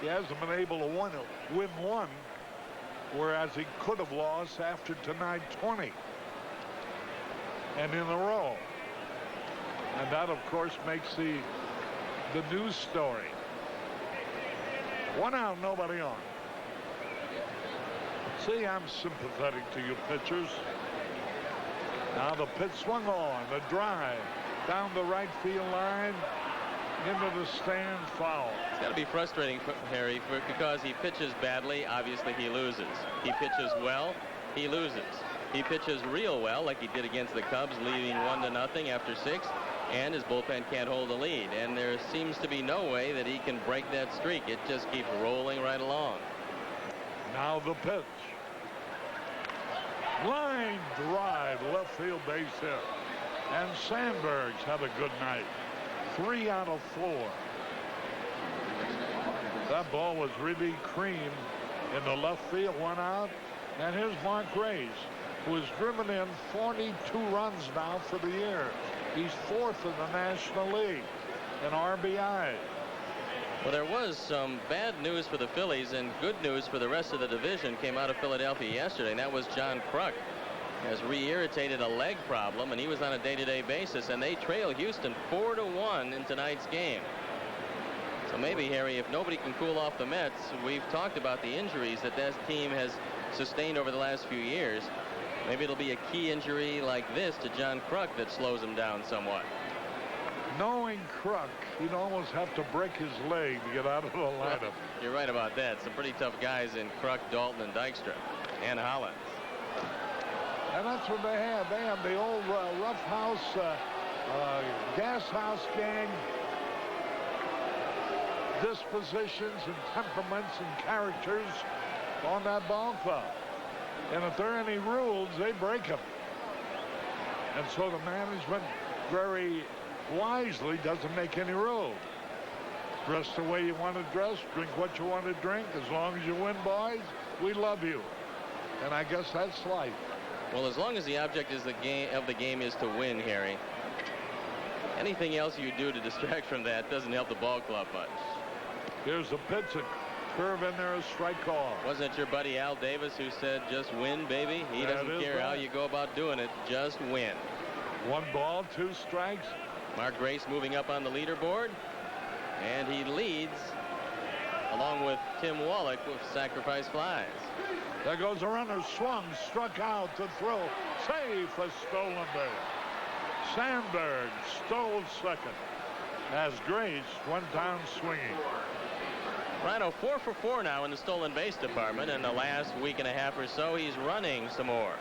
he hasn't been able to win one, whereas he could have lost after tonight 20 and in a row. And that, of course, makes the news story. 1 out, nobody on. See, I'm sympathetic to you pitchers. Now the pitch swung on, the drive down the right field line into the stands, foul. It's got to be frustrating, Harry, because he pitches badly. Obviously, he loses. He pitches well. He loses. He pitches real well, like he did against the Cubs, leading 1-0 after 6, and his bullpen can't hold the lead. And there seems to be no way that he can break that streak. It just keeps rolling right along. Now the pitch. Line drive, left field base hit. And Sandberg's had a good night. 3 out of 4. That ball was really cream in the left field, 1 out. And here's Mark Grace, who has driven in 42 runs now for the year. He's 4th in the National League in RBI. Well, there was some bad news for the Phillies and good news for the rest of the division came out of Philadelphia yesterday, and that was John Kruk has re-irritated a leg problem, and he was on a day-to-day basis, and they trail Houston 4-1 in tonight's game. So maybe, Harry, if nobody can cool off the Mets, we've talked about the injuries that team has sustained over the last few years. Maybe it'll be a key injury like this to John Kruk that slows him down somewhat. Knowing Kruk, he'd almost have to break his leg to get out of the lineup. Well, you're right about that. Some pretty tough guys in Kruk, Dalton, and Dykstra, and Hollins. And that's what they have. They have the old rough house, gas house gang dispositions and temperaments and characters on that ball club. And if there are any rules, they break them. And so the management very wisely doesn't make any rules. Dress the way you want to dress, drink what you want to drink. As long as you win, boys, we love you. And I guess that's life. Well, as long as the object is the game is to win, Harry, anything else you do to distract from that doesn't help the ball club much. Here's a pitch, a curve in there, a strike call. Wasn't it your buddy Al Davis who said, just win, baby? He doesn't care how you go about doing it, just win. 1 ball, 2 strikes. Mark Grace moving up on the leaderboard, and he leads along with Tim Wallach with sacrifice flies. There goes a runner, swung, struck out to throw. Safe, a stolen base. Sandberg stole second as Grace went down swinging. Rhino 4 for 4 now in the stolen base department. In the last week and a half or so, he's running some more.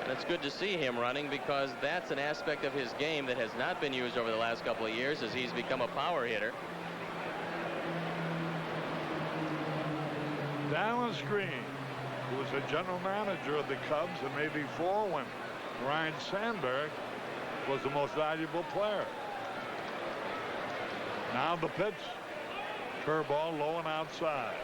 And it's good to see him running because that's an aspect of his game that has not been used over the last couple of years as he's become a power hitter. Dallas Green, who was the general manager of the Cubs the May before when Ryan Sandberg was the most valuable player. Now the pitch. Curveball low and outside.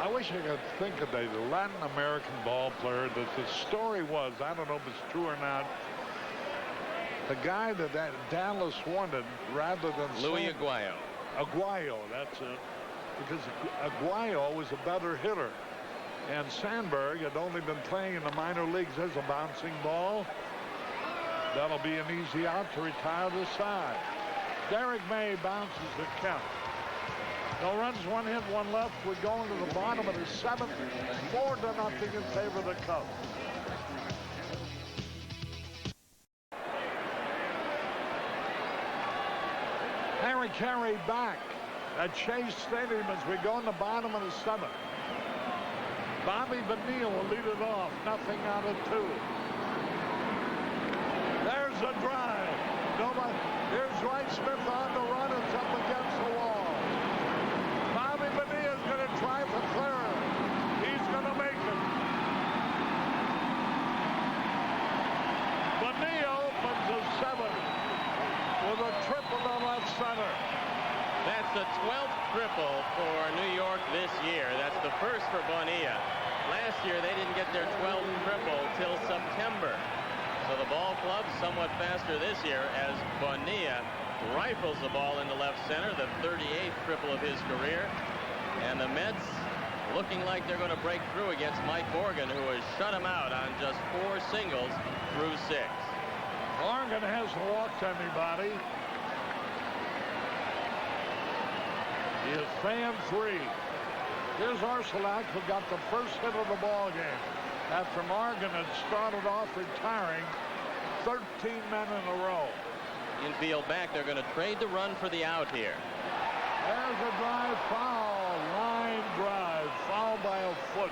I wish I could think of a Latin American ball player that the story was, I don't know if it's true or not, the guy that Dallas wanted rather than Louis Aguayo. Aguayo, that's it. Because Aguayo was a better hitter. And Sandberg had only been playing in the minor leagues as a bouncing ball. That'll be an easy out to retire the side. Derek May bounces the count. No runs, 1 hit, 1 left. We're going to the bottom of the 7th. 4-0 in favor of the Cubs. Harry Carey back at Chase Stadium as we go in the bottom of the 7th. Bobby Bonilla will lead it off. Nothing out of 2. There's a drive. Nobody. Here's Wright Smith on the run. It's up against the wall. Bobby Bonilla is going to try for clearance. He's going to make it. Bonilla opens the 7th with a triple to left center. That's the 12th triple for New York this year. That's the first for Bonilla. Last year they didn't get their 12th triple till September. So the ball club somewhat faster this year as Bonilla rifles the ball into left center, the 38th triple of his career. And the Mets looking like they're going to break through against Mike Morgan, who has shut him out on just 4 singles through 6. Morgan hasn't walked anybody. He is fan 3. Here's Arcelak, who got the first hit of the ball game after Morgan had started off retiring 13 men in a row. Infield back, they're going to trade the run for the out here. There's a drive, foul, line drive, foul by a foot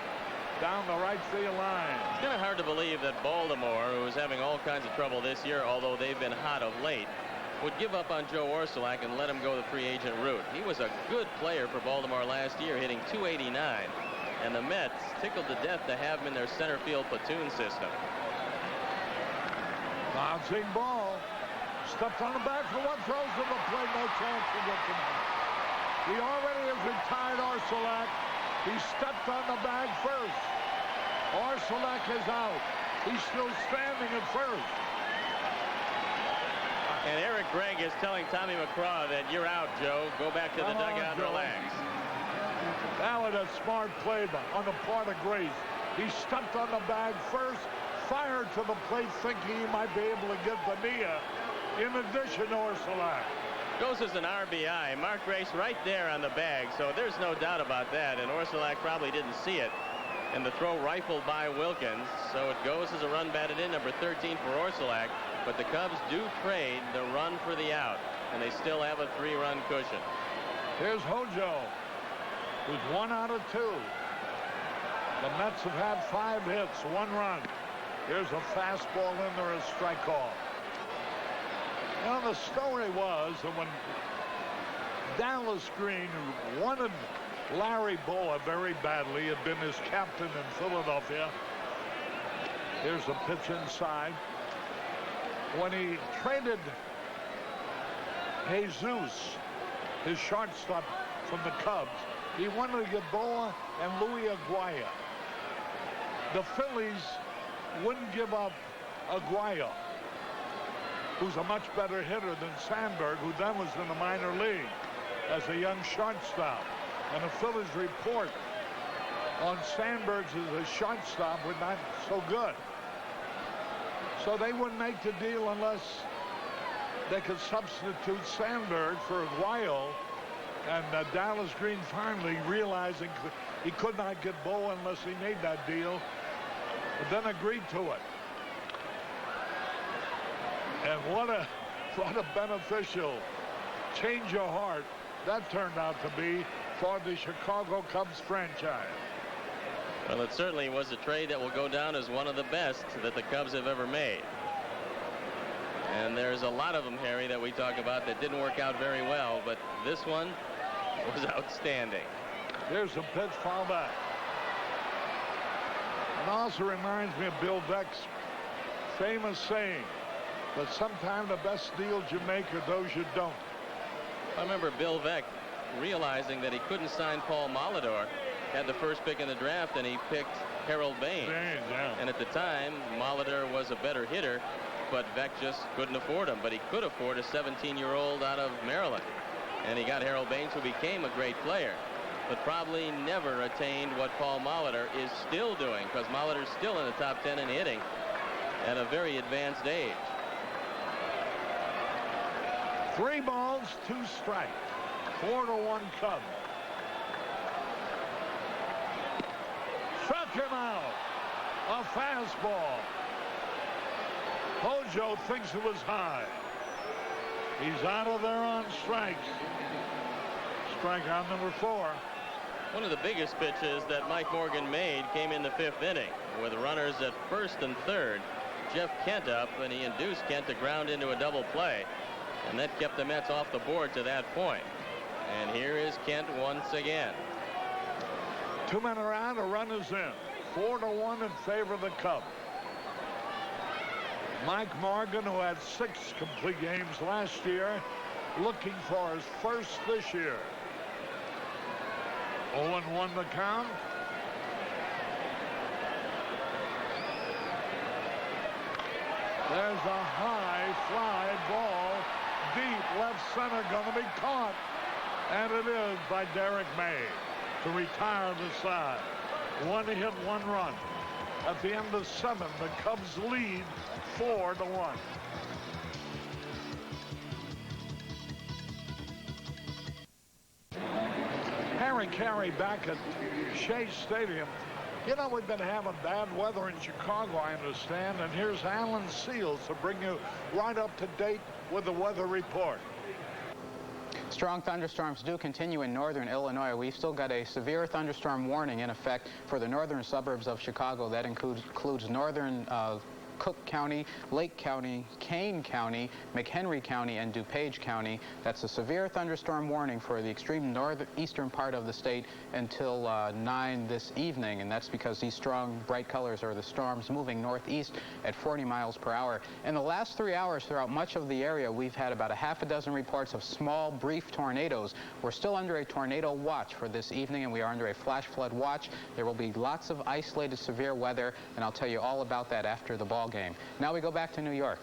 down the right field line. It's kind of hard to believe that Baltimore, who is having all kinds of trouble this year, although they've been hot of late, would give up on Joe Orsulak and let him go the free agent route. He was a good player for Baltimore last year, hitting .289. And the Mets tickled to death to have him in their center field platoon system. Bouncing ball. Stepped on the back for one, throws to the plate. No chance to get to him. He already has retired Orsulak. He stepped on the bag first. Orsulak is out. He's still standing at first. And Eric Gregg is telling Tommy McCraw that you're out, Joe. Go back to the dugout and relax. That was a smart play on the part of Grace. He stepped on the bag first, fired to the plate, thinking he might be able to get Bonilla in addition to Orsulak. Goes as an RBI. Mark Grace right there on the bag, so there's no doubt about that. And Orsulak probably didn't see it. And the throw rifled by Wilkins, so it goes as a run batted in, number 13 for Orsulak. But the Cubs do trade the run for the out, and they still have a 3-run cushion. Here's Hojo, who's 1 out of 2. The Mets have had 5 hits, 1 run. Here's a fastball in there, a strike call. Now the story was that when Dallas Green, who wanted Larry Bowa very badly, had been his captain in Philadelphia. Here's a pitch inside. When he traded Jesus, his shortstop from the Cubs, he wanted to get Bowa and Louis Aguayo. The Phillies wouldn't give up Aguayo, who's a much better hitter than Sandberg, who then was in the minor league as a young shortstop. And the Phillies report on Sandberg's as a shortstop were not so good. So they wouldn't make the deal unless they could substitute Sandberg for Aguayo. And Dallas Green finally realizing he could not get Bowa unless he made that deal, but then agreed to it. And what a beneficial change of heart that turned out to be for the Chicago Cubs franchise. Well, it certainly was a trade that will go down as one of the best that the Cubs have ever made. And there's a lot of them, Harry, that we talk about that didn't work out very well, but this one was outstanding. Here's a pitch, foul back. It also reminds me of Bill Veck's famous saying that sometimes the best deals you make are those you don't. I remember Bill Veck realizing that he couldn't sign Paul Molitor, had the first pick in the draft, and he picked Harold Baines. Yeah. And at the time, Molitor was a better hitter, but Veck just couldn't afford him. But he could afford a 17-year-old out of Maryland. And he got Harold Baines, who became a great player, but probably never attained what Paul Molitor is still doing, because Molitor's still in the top 10 in hitting at a very advanced age. 3 balls, 2 strikes. 4-1 Cubs. Struck him out. A fastball. Hojo thinks it was high. He's out of there on strikes. Strikeout number 4. One of the biggest pitches that Mike Morgan made came in the 5th inning with runners at first and third. Jeff Kent up, and he induced Kent to ground into a double play, and that kept the Mets off the board to that point. And here is Kent once again. 2 men around, a run is in. 4-1 in favor of the Cubs. Mike Morgan, who had 6 complete games last year, looking for his first this year. 0-1 the count. There's a high fly ball, deep left center, going to be caught. And it is by Derek May to retire the side. 1 hit, 1 run. At the end of 7, the Cubs lead 4-1. Harry Carey back at Shea Stadium. You know, we've been having bad weather in Chicago, I understand, and here's Alan Seals to bring you right up to date with the weather report. Strong thunderstorms do continue in northern Illinois. We've still got a severe thunderstorm warning in effect for the northern suburbs of Chicago. That includes northern Cook County, Lake County, Kane County, McHenry County, and DuPage County. That's a severe thunderstorm warning for the extreme northeastern part of the state until 9 this evening, and that's because these strong, bright colors are the storms moving northeast at 40 miles per hour. In the last 3 hours throughout much of the area, we've had about a half a dozen reports of small, brief tornadoes. We're still under a tornado watch for this evening, and we are under a flash flood watch. There will be lots of isolated severe weather, and I'll tell you all about that after the ball game. Now we go back to New York.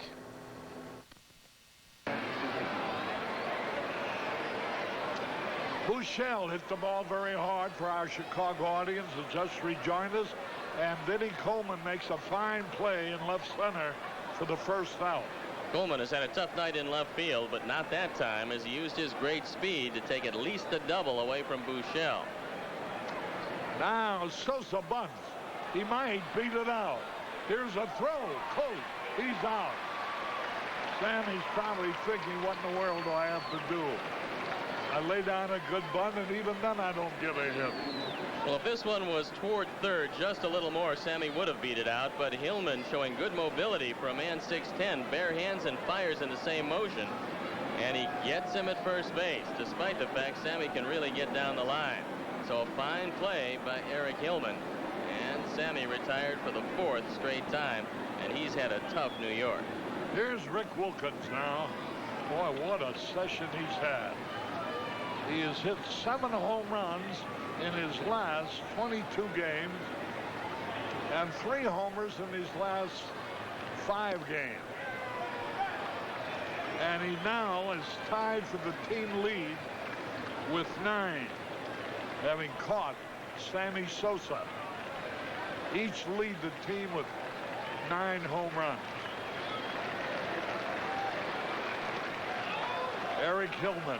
Buechele hit the ball very hard for our Chicago audience who just rejoined us, and Denny Coleman makes a fine play in left center for the first out. Coleman has had a tough night in left field, but not that time, as he used his great speed to take at least a double away from Buechele. Now Sosa bunts. He might beat it out. Here's a throw. Close. He's out. Sammy's probably thinking, what in the world do I have to do? I lay down a good bunt, and even then I don't get a hit. Well, if this one was toward third just a little more, Sammy would have beat it out, but Hillman showing good mobility for a man 6'10", bare hands and fires in the same motion, and he gets him at first base, despite the fact Sammy can really get down the line. So a fine play by Eric Hillman. And Sammy retired for the 4th straight time, and he's had a tough New York. Here's Rick Wilkins now. Boy, what a session he's had. He has hit 7 home runs in his last 22 games and 3 homers in his last 5 games. And he now is tied for the team lead with 9, having caught Sammy Sosa. Each lead the team with 9 home runs. Eric Hillman,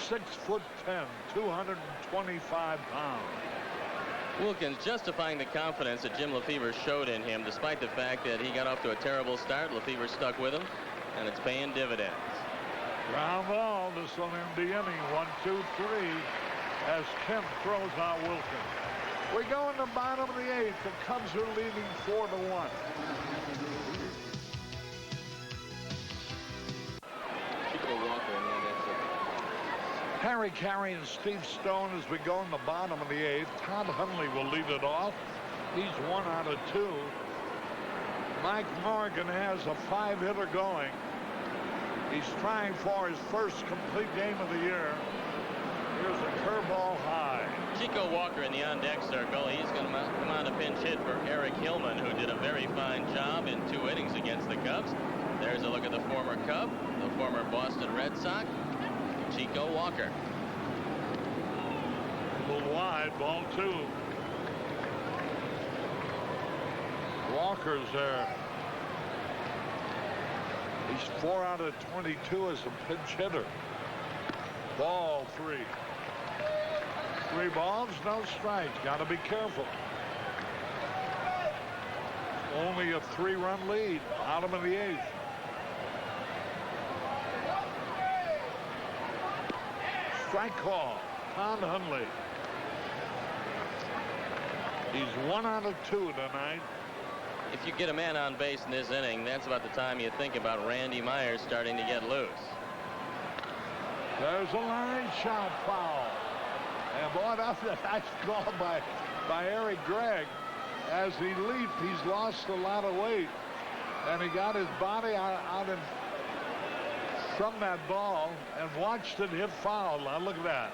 6'10", 225 pounds. Wilkins justifying the confidence that Jim Lefevre showed in him, despite the fact that he got off to a terrible start. Lefevre stuck with him, and it's paying dividends. Ground ball. This will end the inning. 1, 2, 3 as Kemp throws out Wilkins. We go in the bottom of the 8th. The Cubs are leading 4-1. Harry Carey and Steve Stone as we go in the bottom of the 8th. Todd Hundley will lead it off. He's 1 out of 2. Mike Morgan has a 5-hitter going. He's trying for his first complete game of the year. Here's a curveball high. Chico Walker in the on-deck circle. He's going to come on a pinch hit for Eric Hillman, who did a very fine job in 2 innings against the Cubs. There's a look at the former Cub, the former Boston Red Sox, Chico Walker. A little wide, ball 2. Walker's there. He's 4 out of 22 as a pinch hitter. Ball 3. 3 balls, no strikes. Got to be careful. Only a 3-run lead. Bottom of the 8th. Strike call. Todd Hundley. He's 1 out of 2 tonight. If you get a man on base in this inning, that's about the time you think about Randy Myers starting to get loose. There's a line shot foul. And boy, that's a nice call by Eric Gregg. As he leaped, he's lost a lot of weight. And he got his body out from that ball and watched it hit foul. Now look at that.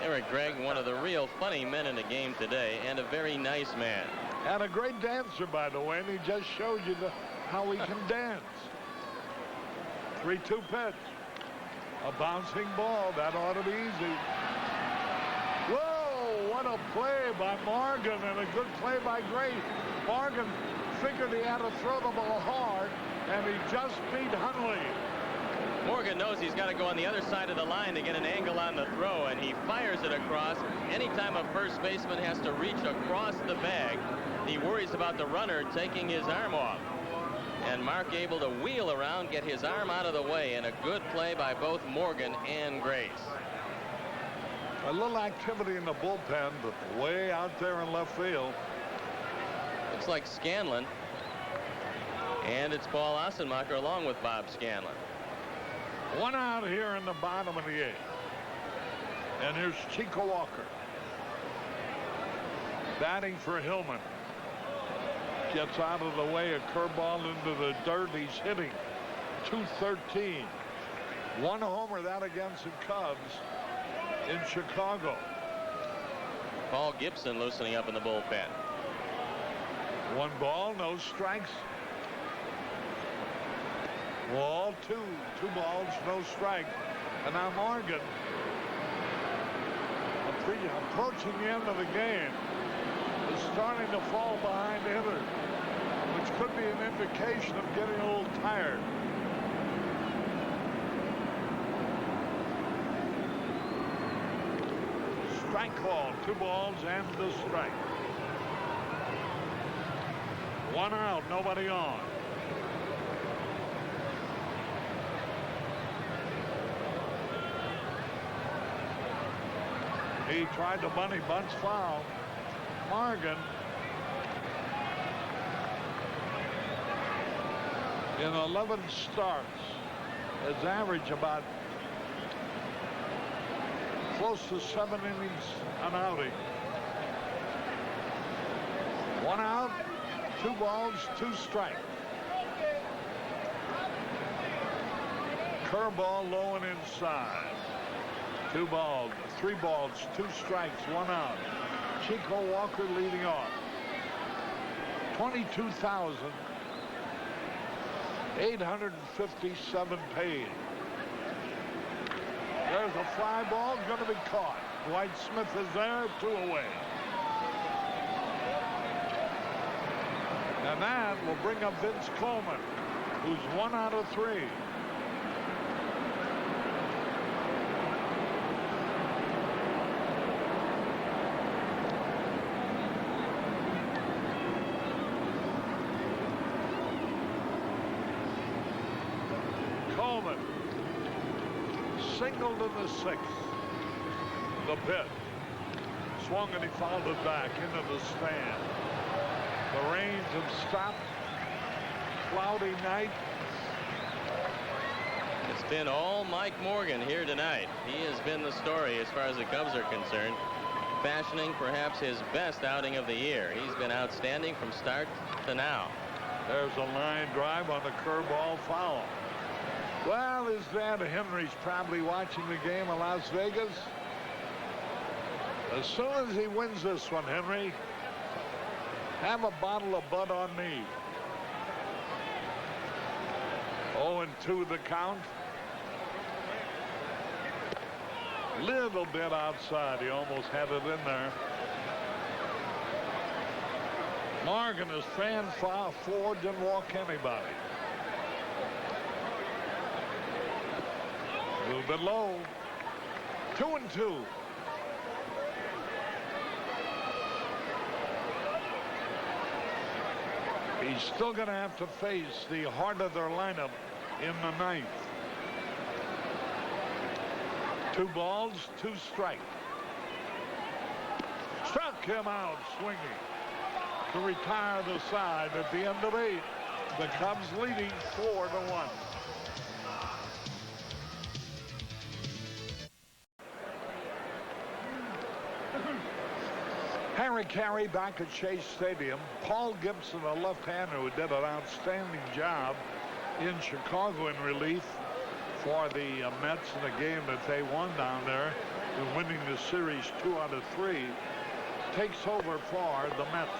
Eric Gregg, one of the real funny men in the game today, and a very nice man. And a great dancer, by the way, and he just showed you how he can dance. 3-2 pitch. A bouncing ball. That ought to be easy. Whoa, what a play by Morgan, and a good play by Gray. Morgan figured he had to throw the ball hard, and he just beat Hundley. Morgan knows he's got to go on the other side of the line to get an angle on the throw, and he fires it across. Anytime a first baseman has to reach across the bag, he worries about the runner taking his arm off. And Mark able to wheel around, get his arm out of the way, and a good play by both Morgan and Grace. A little activity in the bullpen, but way out there in left field. Looks like Scanlon. And it's Paul Ossenmacher along with Bob Scanlon. 1 out here in the bottom of the 8th. And here's Chico Walker. Batting for Hillman. Gets out of the way, a curveball into the dirt. He's hitting .213. 1 homer, that against the Cubs in Chicago. Paul Gibson loosening up in the bullpen. 1 ball, no strikes. Wall 2 balls, no strike. And now Morgan, approaching the end of the game, is starting to fall behind hitters, which could be an indication of getting a little tired. Strike call, 2 balls and the strike. 1 out, nobody on. He tried the bunny bunch foul. Morgan in 11 starts has averaged about close to 7 innings an outing. 1 out, 2 balls, 2 strikes. Curveball low and inside. 2 balls, 3 balls, 2 strikes, 1 out. Chico Walker leading off. 22,857 paid. There's a fly ball going to be caught. Dwight Smith is there, 2 away. And that will bring up Vince Coleman, who's 1 out of 3. Coleman singled in the 6th. The pitch. Swung and he fouled it back into the stand. The rains have stopped. Cloudy night. It's been all Mike Morgan here tonight. He has been the story as far as the Cubs are concerned, fashioning perhaps his best outing of the year. He's been outstanding from start to now. There's a line drive on the curveball foul. Well, his dad Henry's probably watching the game in Las Vegas. As soon as he wins this one, Henry, have a bottle of Bud on me. 0-2 the count. Little bit outside. He almost had it in there. Morgan is fan foul forward, didn't walk anybody. A little bit low. 2-2. He's still going to have to face the heart of their lineup in the ninth. 2 balls, 2 strikes. Struck him out swinging to retire the side at the end of 8. The Cubs leading 4-1. Harry Carey back at Chase Stadium. Paul Gibson, a left-hander who did an outstanding job in Chicago in relief for the Mets in a game that they won down there, in winning the series 2 out of 3, takes over for the Mets.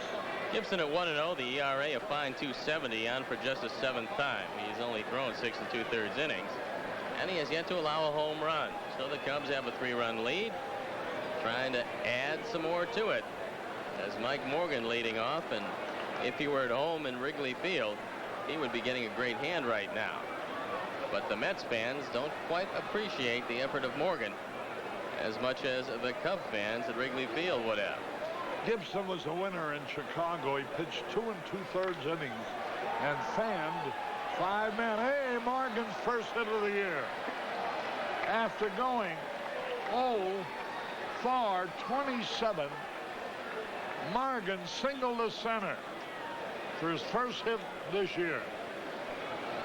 Gibson at 1-0, the ERA a fine 2.70 on for just a 7th time. He's only thrown 6 2/3 innings, and he has yet to allow a home run. So the Cubs have a 3-run lead, trying to add some more to it. As Mike Morgan leading off, and if he were at home in Wrigley Field, he would be getting a great hand right now. But the Mets fans don't quite appreciate the effort of Morgan as much as the Cub fans at Wrigley Field would have. Gibson was a winner in Chicago. He pitched 2 2/3 innings and fanned 5 men. Hey, Morgan's first hit of the year. After going 0 for 27, Morgan singled to center for his first hit this year.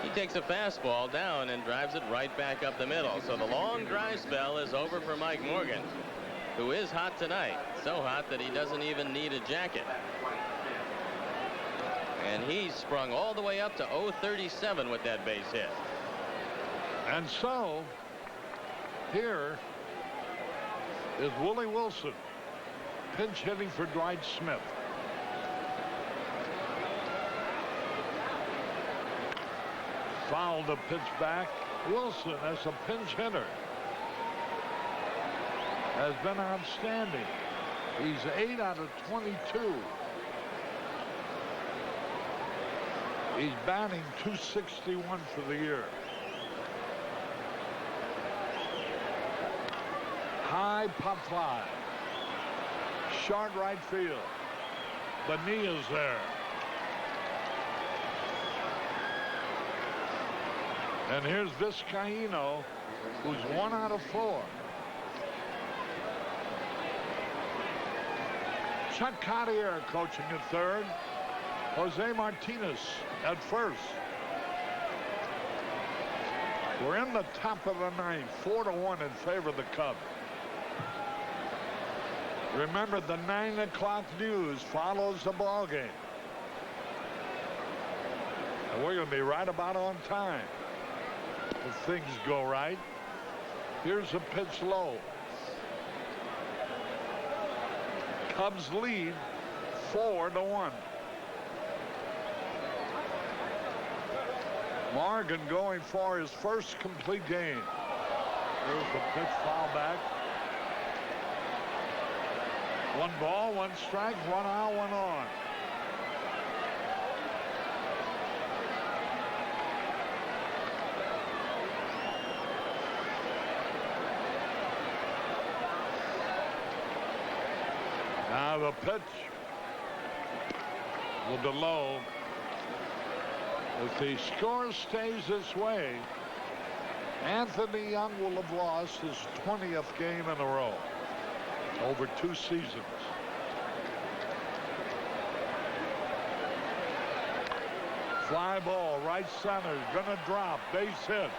He takes a fastball down and drives it right back up the middle. So the long dry spell is over for Mike Morgan, who is hot tonight. So hot that he doesn't even need a jacket. And he's sprung all the way up to 0-37 with that base hit. And so here is Willie Wilson, pinch hitting for Dwight Smith. Fouled the pitch back. Wilson, as a pinch hitter, has been outstanding. He's 8 out of 22. He's batting .261 for the year. High pop fly. Short right field. Bonilla's there. And here's Vizcaíno, who's 1 out of 4. Chuck Cartier coaching at third. Jose Martinez at first. We're in the top of the ninth, 4-1 in favor of the Cubs. Remember, the 9 o'clock news follows the ball game. And we're going to be right about on time if things go right. Here's a pitch low. Cubs lead 4-1. Morgan going for his first complete game. Here's the pitch, foul back. 1 ball, 1 strike, 1 out, 1 on. Now the pitch. A little bit low. If the score stays this way, Anthony Young will have lost his 20th game in a row over 2 seasons. Fly ball, right center, gonna drop, base hit.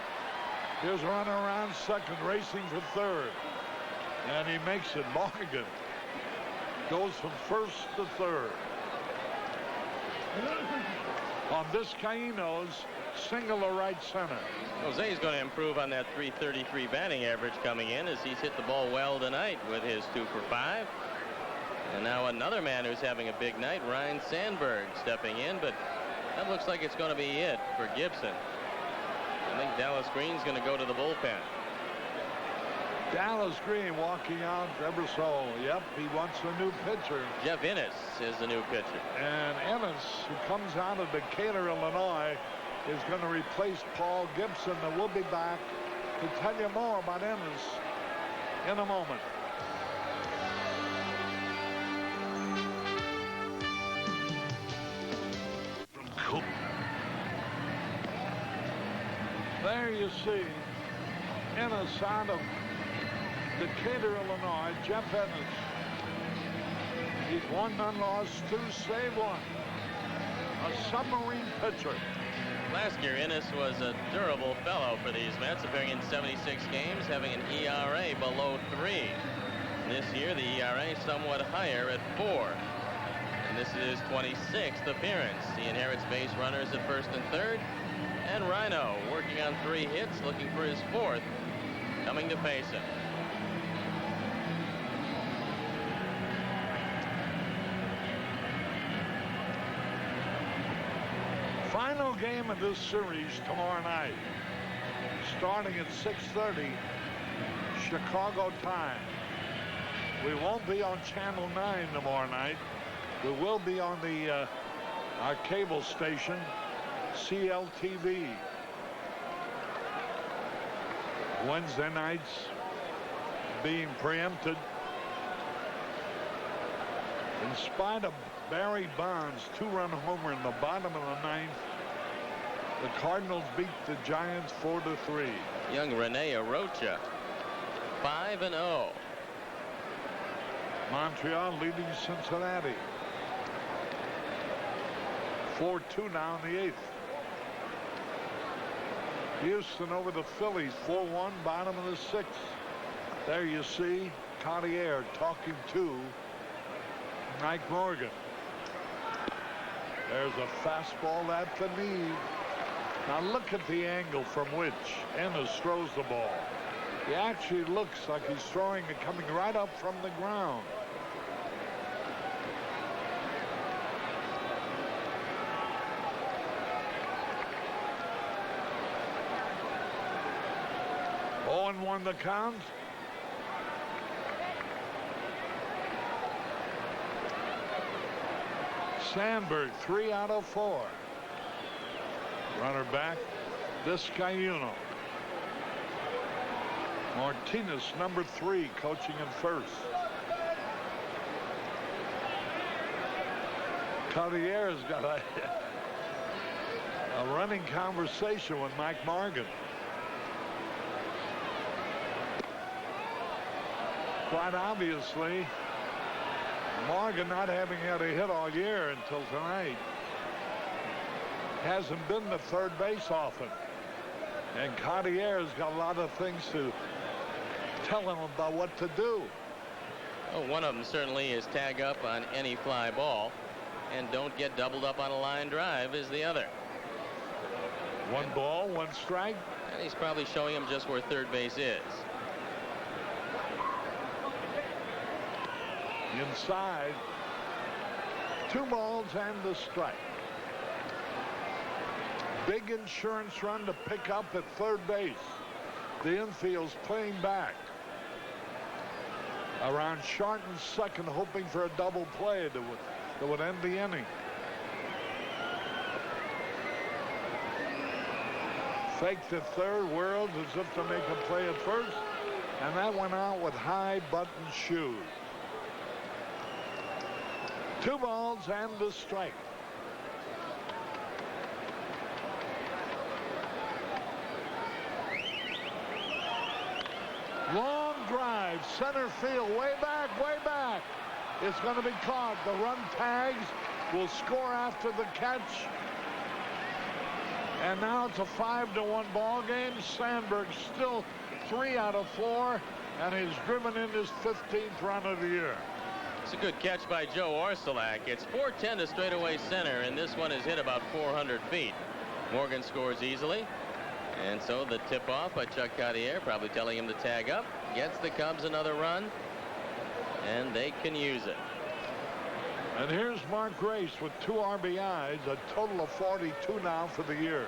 Here's a runner around second, racing for third. And he makes it. Morgan goes from first to third. On Vizcaíno's single to right center. Jose's going to improve on that .333 batting average coming in, as he's hit the ball well tonight with his 2 for 5. And now another man who's having a big night, Ryne Sandberg, stepping in, but that looks like it's going to be it for Gibson. I think Dallas Green's going to go to the bullpen. Dallas Green walking out ever so. Yep, he wants a new pitcher. Jeff Innes is the new pitcher. And Innes, who comes out of Decatur, Illinois, is going to replace Paul Gibson. And we'll be back to tell you more about Innes in a moment. There you see Innes out of Decatur, Illinois, Jeff Innes. He's 1 none loss, 2 save 1. A submarine pitcher. Last year, Innes was a durable fellow for these Mets, appearing in 76 games, having an ERA below 3. This year, the ERA somewhat higher at 4. And this is his 26th appearance. He inherits base runners at first and third. And Rhino working on 3 hits, looking for his 4th, coming to face him. Final game of this series tomorrow night, starting at 6:30 Chicago time. We won't be on Channel 9 tomorrow night. We will be on the our cable station, CLTV. Wednesday nights being preempted. In spite of Barry Bonds' 2-run homer in the bottom of the 9th, the Cardinals beat the Giants 4-3. Young Rene Arocha, 5-0. Montreal leading Cincinnati 4-2 now in the 8th. Houston over the Phillies 4-1, bottom of the 6th. There you see Cartier talking to Mike Morgan. There's a fastball at the knee. Now look at the angle from which Innes throws the ball. He actually looks like he's throwing it coming right up from the ground. And 1 the count. Sandberg 3 out of 4. Runner back, Vizcaíno. Martinez, number 3, coaching in first. Cartier's got a running conversation with Mike Morgan. Quite obviously, Morgan, not having had a hit all year until tonight, hasn't been to third base often. And Cartier's got a lot of things to tell him about what to do. Well, one of them certainly is tag up on any fly ball, and don't get doubled up on a line drive is the other. 1 ball, 1 strike. And he's probably showing him just where third base is. Inside, 2 balls and a strike. Big insurance run to pick up at third base. The infield's playing back around Sharton's second, hoping for a double play that would end the inning. Faked at third, whirled as if to make a play at first, and that went out with high button shoes. 2 balls and a strike. Long drive, center field, way back, way back. It's going to be caught. The run tags, will score after the catch. And now it's a 5-1 ball game. Sandberg still 3 out of 4, and he's driven in his 15th run of the year. It's a good catch by Joe Orsulak. It's 410 to straightaway center, and this one is hit about 400 feet. Morgan scores easily, and so the tip-off by Chuck Cartier, probably telling him to tag up, gets the Cubs another run, and they can use it. And here's Mark Grace with 2 RBIs, a total of 42 now for the year.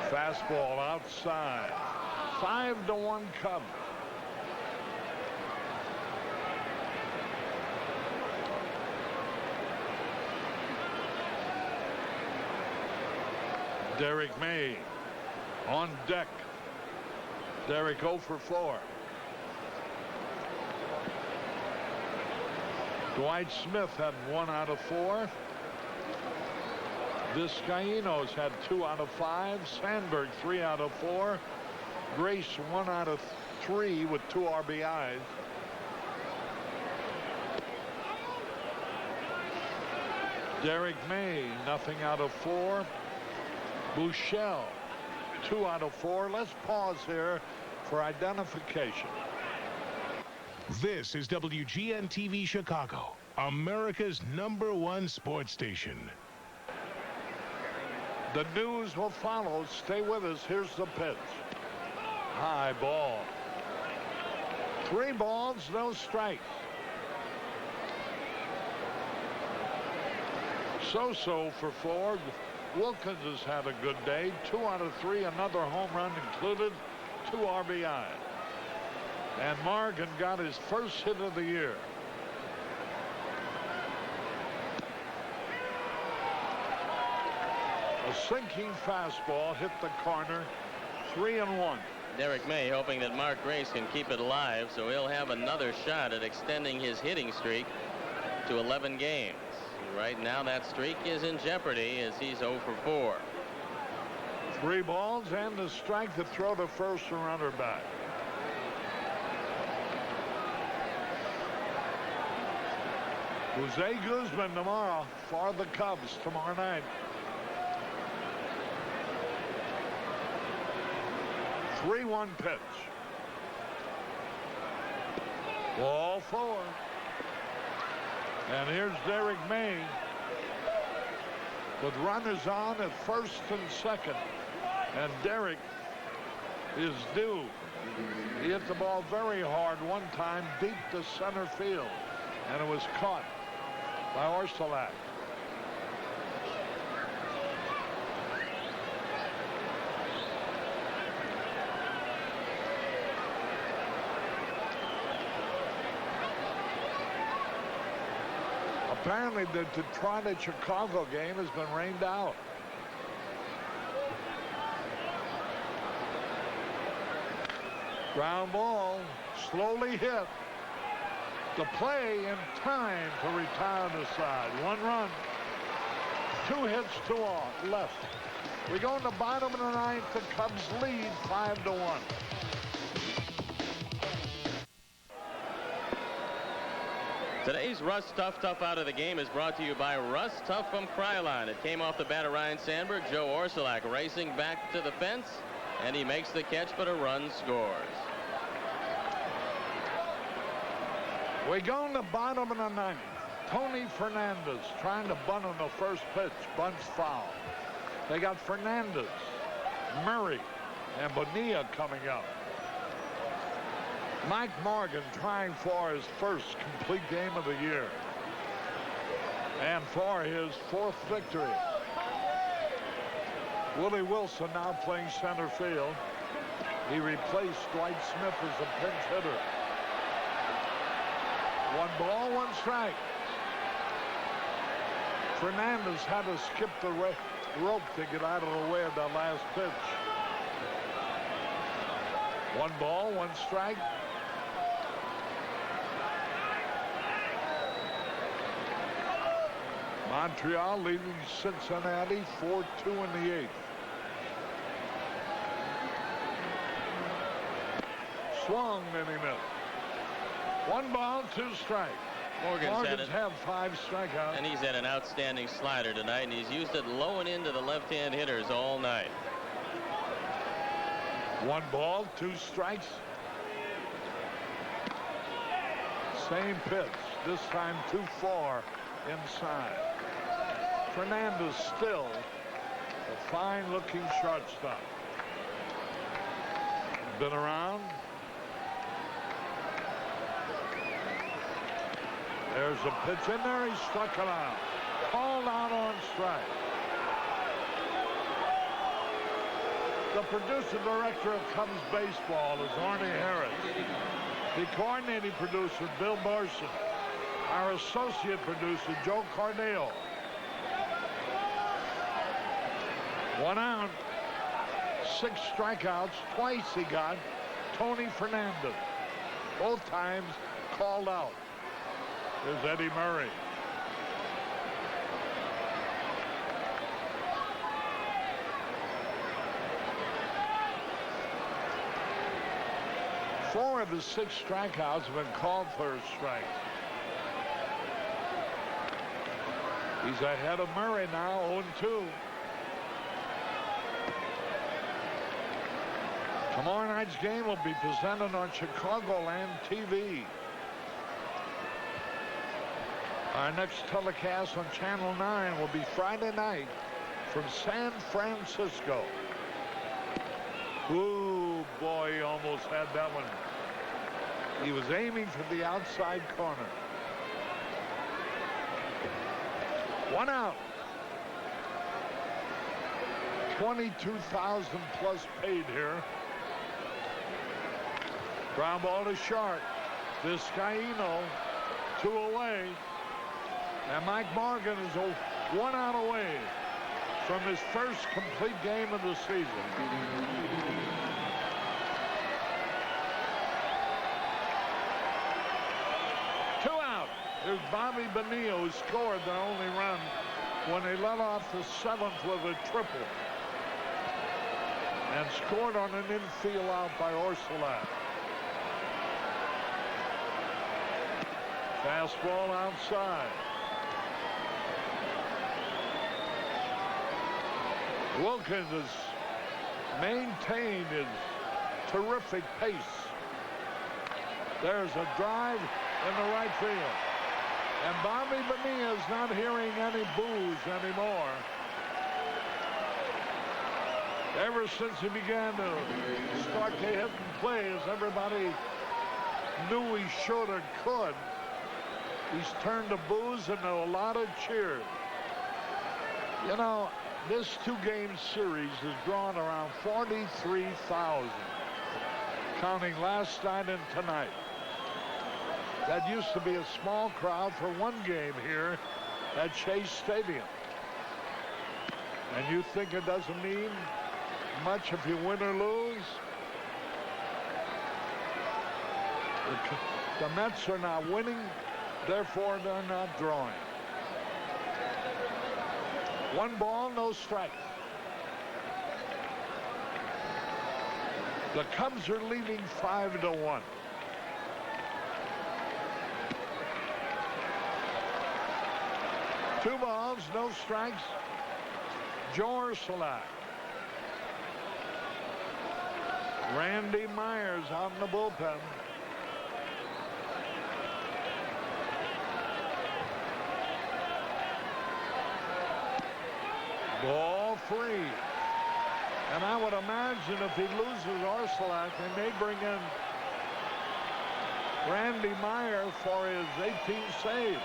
Fastball outside. 5-1 Cubs. Derek May on deck. Derek 0 for 4. Dwight Smith had 1 out of 4. Vizcaíno's had 2 out of 5. Sandberg 3 out of 4. Grace 1 out of 3 with 2 RBIs. Derek May, nothing out of 4. Buechele, 2 out of 4. Let's pause here for identification. This is WGN-TV Chicago, America's #1 sports station. The news will follow. Stay with us. Here's the pitch. High ball. 3 balls, no strikes. Sosa for 4. Wilkins has had a good day. 2 out of 3. Another home run included. 2 RBI. And Morgan got his first hit of the year. A sinking fastball hit the corner. 3-1. Derek May hoping that Mark Grace can keep it alive, so he'll have another shot at extending his hitting streak to 11 games. Right now that streak is in jeopardy as he's 0 for 4. 3 balls and the strike to throw to first and runner back. Jose Guzman tomorrow for the Cubs tomorrow night. 3-1 pitch. Ball 4. And here's Derek May with runners on at first and second. And Derek is due. He hit the ball very hard one time deep to center field. And it was caught by Orsulak. Apparently the Detroit Chicago game has been rained out. Ground ball, slowly hit. The play in time to retire the side. 1 run. 2 hits, 2 off, left. We go in the bottom of the 9th. The Cubs lead 5-1. Today's Russ Tough out of the game is brought to you by Russ Tough from Krylon. It came off the bat of Ryan Sandberg. Joe Orsulak racing back to the fence, and he makes the catch, but a run scores. We go in the bottom of the 9th. Tony Fernandez trying to bunt on the first pitch. Bunts foul. They got Fernandez, Murray, and Bonilla coming up. Mike Morgan trying for his first complete game of the year. And for his 4th victory. Willie Wilson now playing center field. He replaced Dwight Smith as a pinch hitter. 1 ball, 1 strike. Fernandez had to skip the rope to get out of the way of that last pitch. 1 ball, 1 strike. Montreal leading Cincinnati 4-2 in the 8th. Swung and he missed. 1 ball, 2 strikes. Morgan's have 5 strikeouts. and he's had an outstanding slider tonight, and he's used it low and into the left-hand hitters all night. 1 ball, 2 strikes. Same pitch. This time 2-4 inside. Fernandez still a fine-looking shortstop. Been around. There's a pitch in there. He struck it out. Called out on strike. The producer director of Cubs baseball is Arnie Harris. The coordinating producer, Bill Borson. Our associate producer, Joe Cardale. 1 out. 6 strikeouts. Twice he got Tony Fernandez. Both times called out. There's Eddie Murray. Four of his 6 strikeouts have been called for strikes. He's ahead of Murray now, 0-2. Tomorrow night's game will be presented on Chicagoland TV. Our next telecast on Channel 9 will be Friday night from San Francisco. Ooh, boy, he almost had that one. He was aiming for the outside corner. 1 out. 22,000 plus paid here. Ground ball to short. Vizcaíno 2 away. And Mike Morgan is 1 out away from his first complete game of the season. Two out. There's Bobby Bonilla, who scored the only run when they let off the 7th with a triple. And scored on an infield out by Orsolak. Fastball outside. Wilkins has maintained his terrific pace. There's a drive in the right field. And Bobby Bonilla is not hearing any boos anymore. Ever since he began to start to hit and play, as everybody knew he should or could, he's turned to boos into a lot of cheers. You know, this 2-game series has drawn around 43,000, counting last night and tonight. That used to be a small crowd for 1 game here at Chase Stadium. And you think it doesn't mean much if you win or lose? The Mets are not winning, therefore they're not drawing. 1 ball, no strikes. The Cubs are leading 5-1. Two balls, no strikes. Joe Orsolak. Randy Myers out in the bullpen. Ball 3. And I would imagine if he loses Orsolak, they may bring in Randy Myers for his 18th save.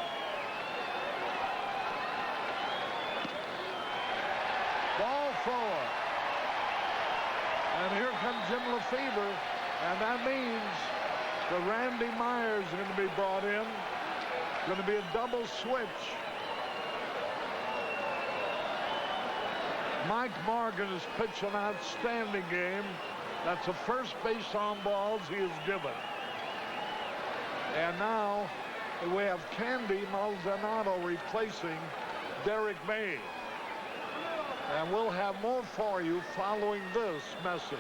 Ball 4. And here comes Jim Lefebvre, and that means that Randy Myers is going to be brought in. Going to be a double switch. Mike Morgan has pitched an outstanding game. That's the first base on balls he has given. And now we have Candy Maldonado replacing Derek May. And we'll have more for you following this message.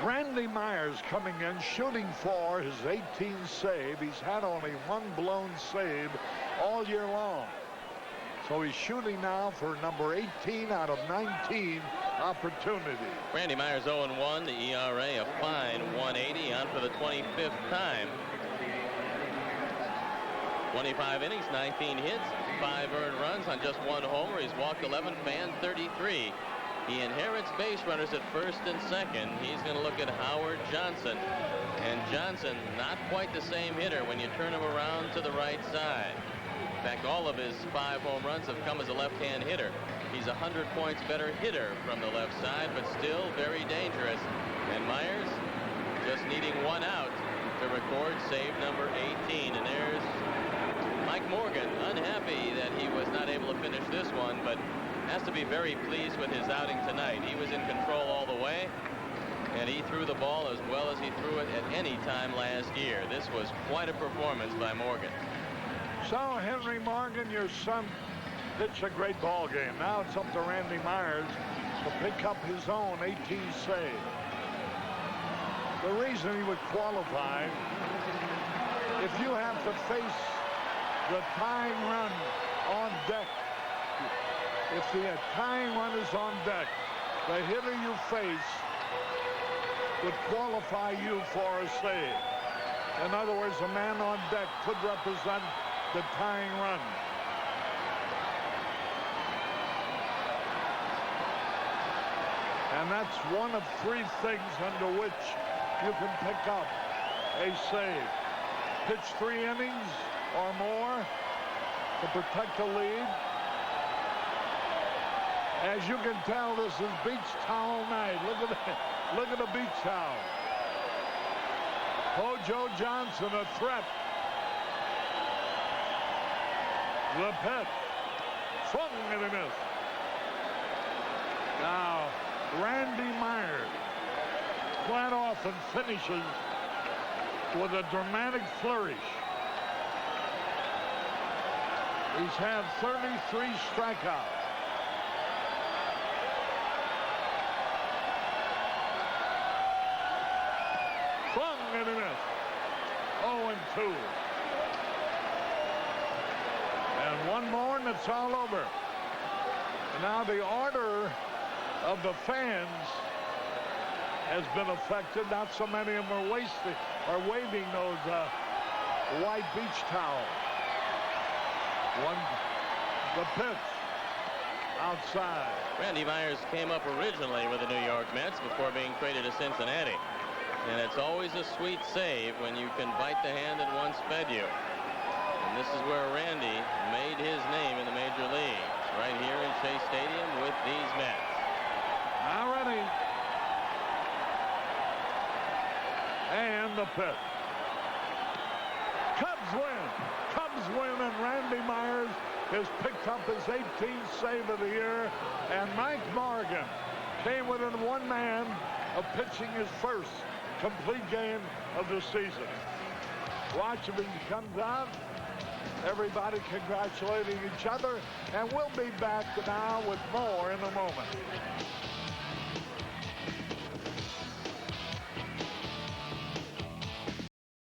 Randy Myers coming in, shooting for his 18th save. He's had only one blown save all year long. So he's shooting now for number 18 out of 19 opportunities. Randy Myers 0-1, the ERA a fine 180, on for the 25th time. 25 innings, 19 hits, 5 earned runs on just 1 homer. He's walked 11, fanned 33. He inherits base runners at first and second. He's going to look at Howard Johnson. And Johnson, not quite the same hitter when you turn him around to the right side. In fact, all of his 5 home runs have come as a left-hand hitter. He's 100 points better hitter from the left side, but still very dangerous. And Myers just needing 1 out to record save number 18. And there's Mike Morgan, unhappy that he was not able to finish this one, but has to be very pleased with his outing tonight. He was in control all the way, and he threw the ball as well as he threw it at any time last year. This was quite a performance by Morgan. So, Henry Morgan, your son, pitched a great ball game. Now it's up to Randy Myers to pick up his own 18th save. The reason he would qualify, if you have to face the tying run on deck, if the tying run is on deck, the hitter you face would qualify you for a save. In other words, a man on deck could represent the tying run. And that's one of 3 things under which you can pick up a save. Pitch 3 innings or more to protect the lead. As you can tell, this is beach towel night. Look at the beach towel. Joe Johnson, a threat. The pitch. Swung and a miss. Now, Randy Myers flat off and finishes with a dramatic flourish. He's had 33 strikeouts. Swung and a miss. 0-2. And one more and it's all over. Now the order of the fans has been affected. Not so many of them are waving those white beach towels. The pitch outside. Randy Myers came up originally with the New York Mets before being traded to Cincinnati. And it's always a sweet save when you can bite the hand that once fed you. And this is where Randy made his name in the major leagues, right here in Shea Stadium with these Mets. Now ready. And the pitch. Cubs win. Cubs win, and Randy Myers has picked up his 18th save of the year. And Mike Morgan came within 1 man of pitching his first complete game of the season. Watch him as he comes out. Everybody congratulating each other. And we'll be back now with more in a moment.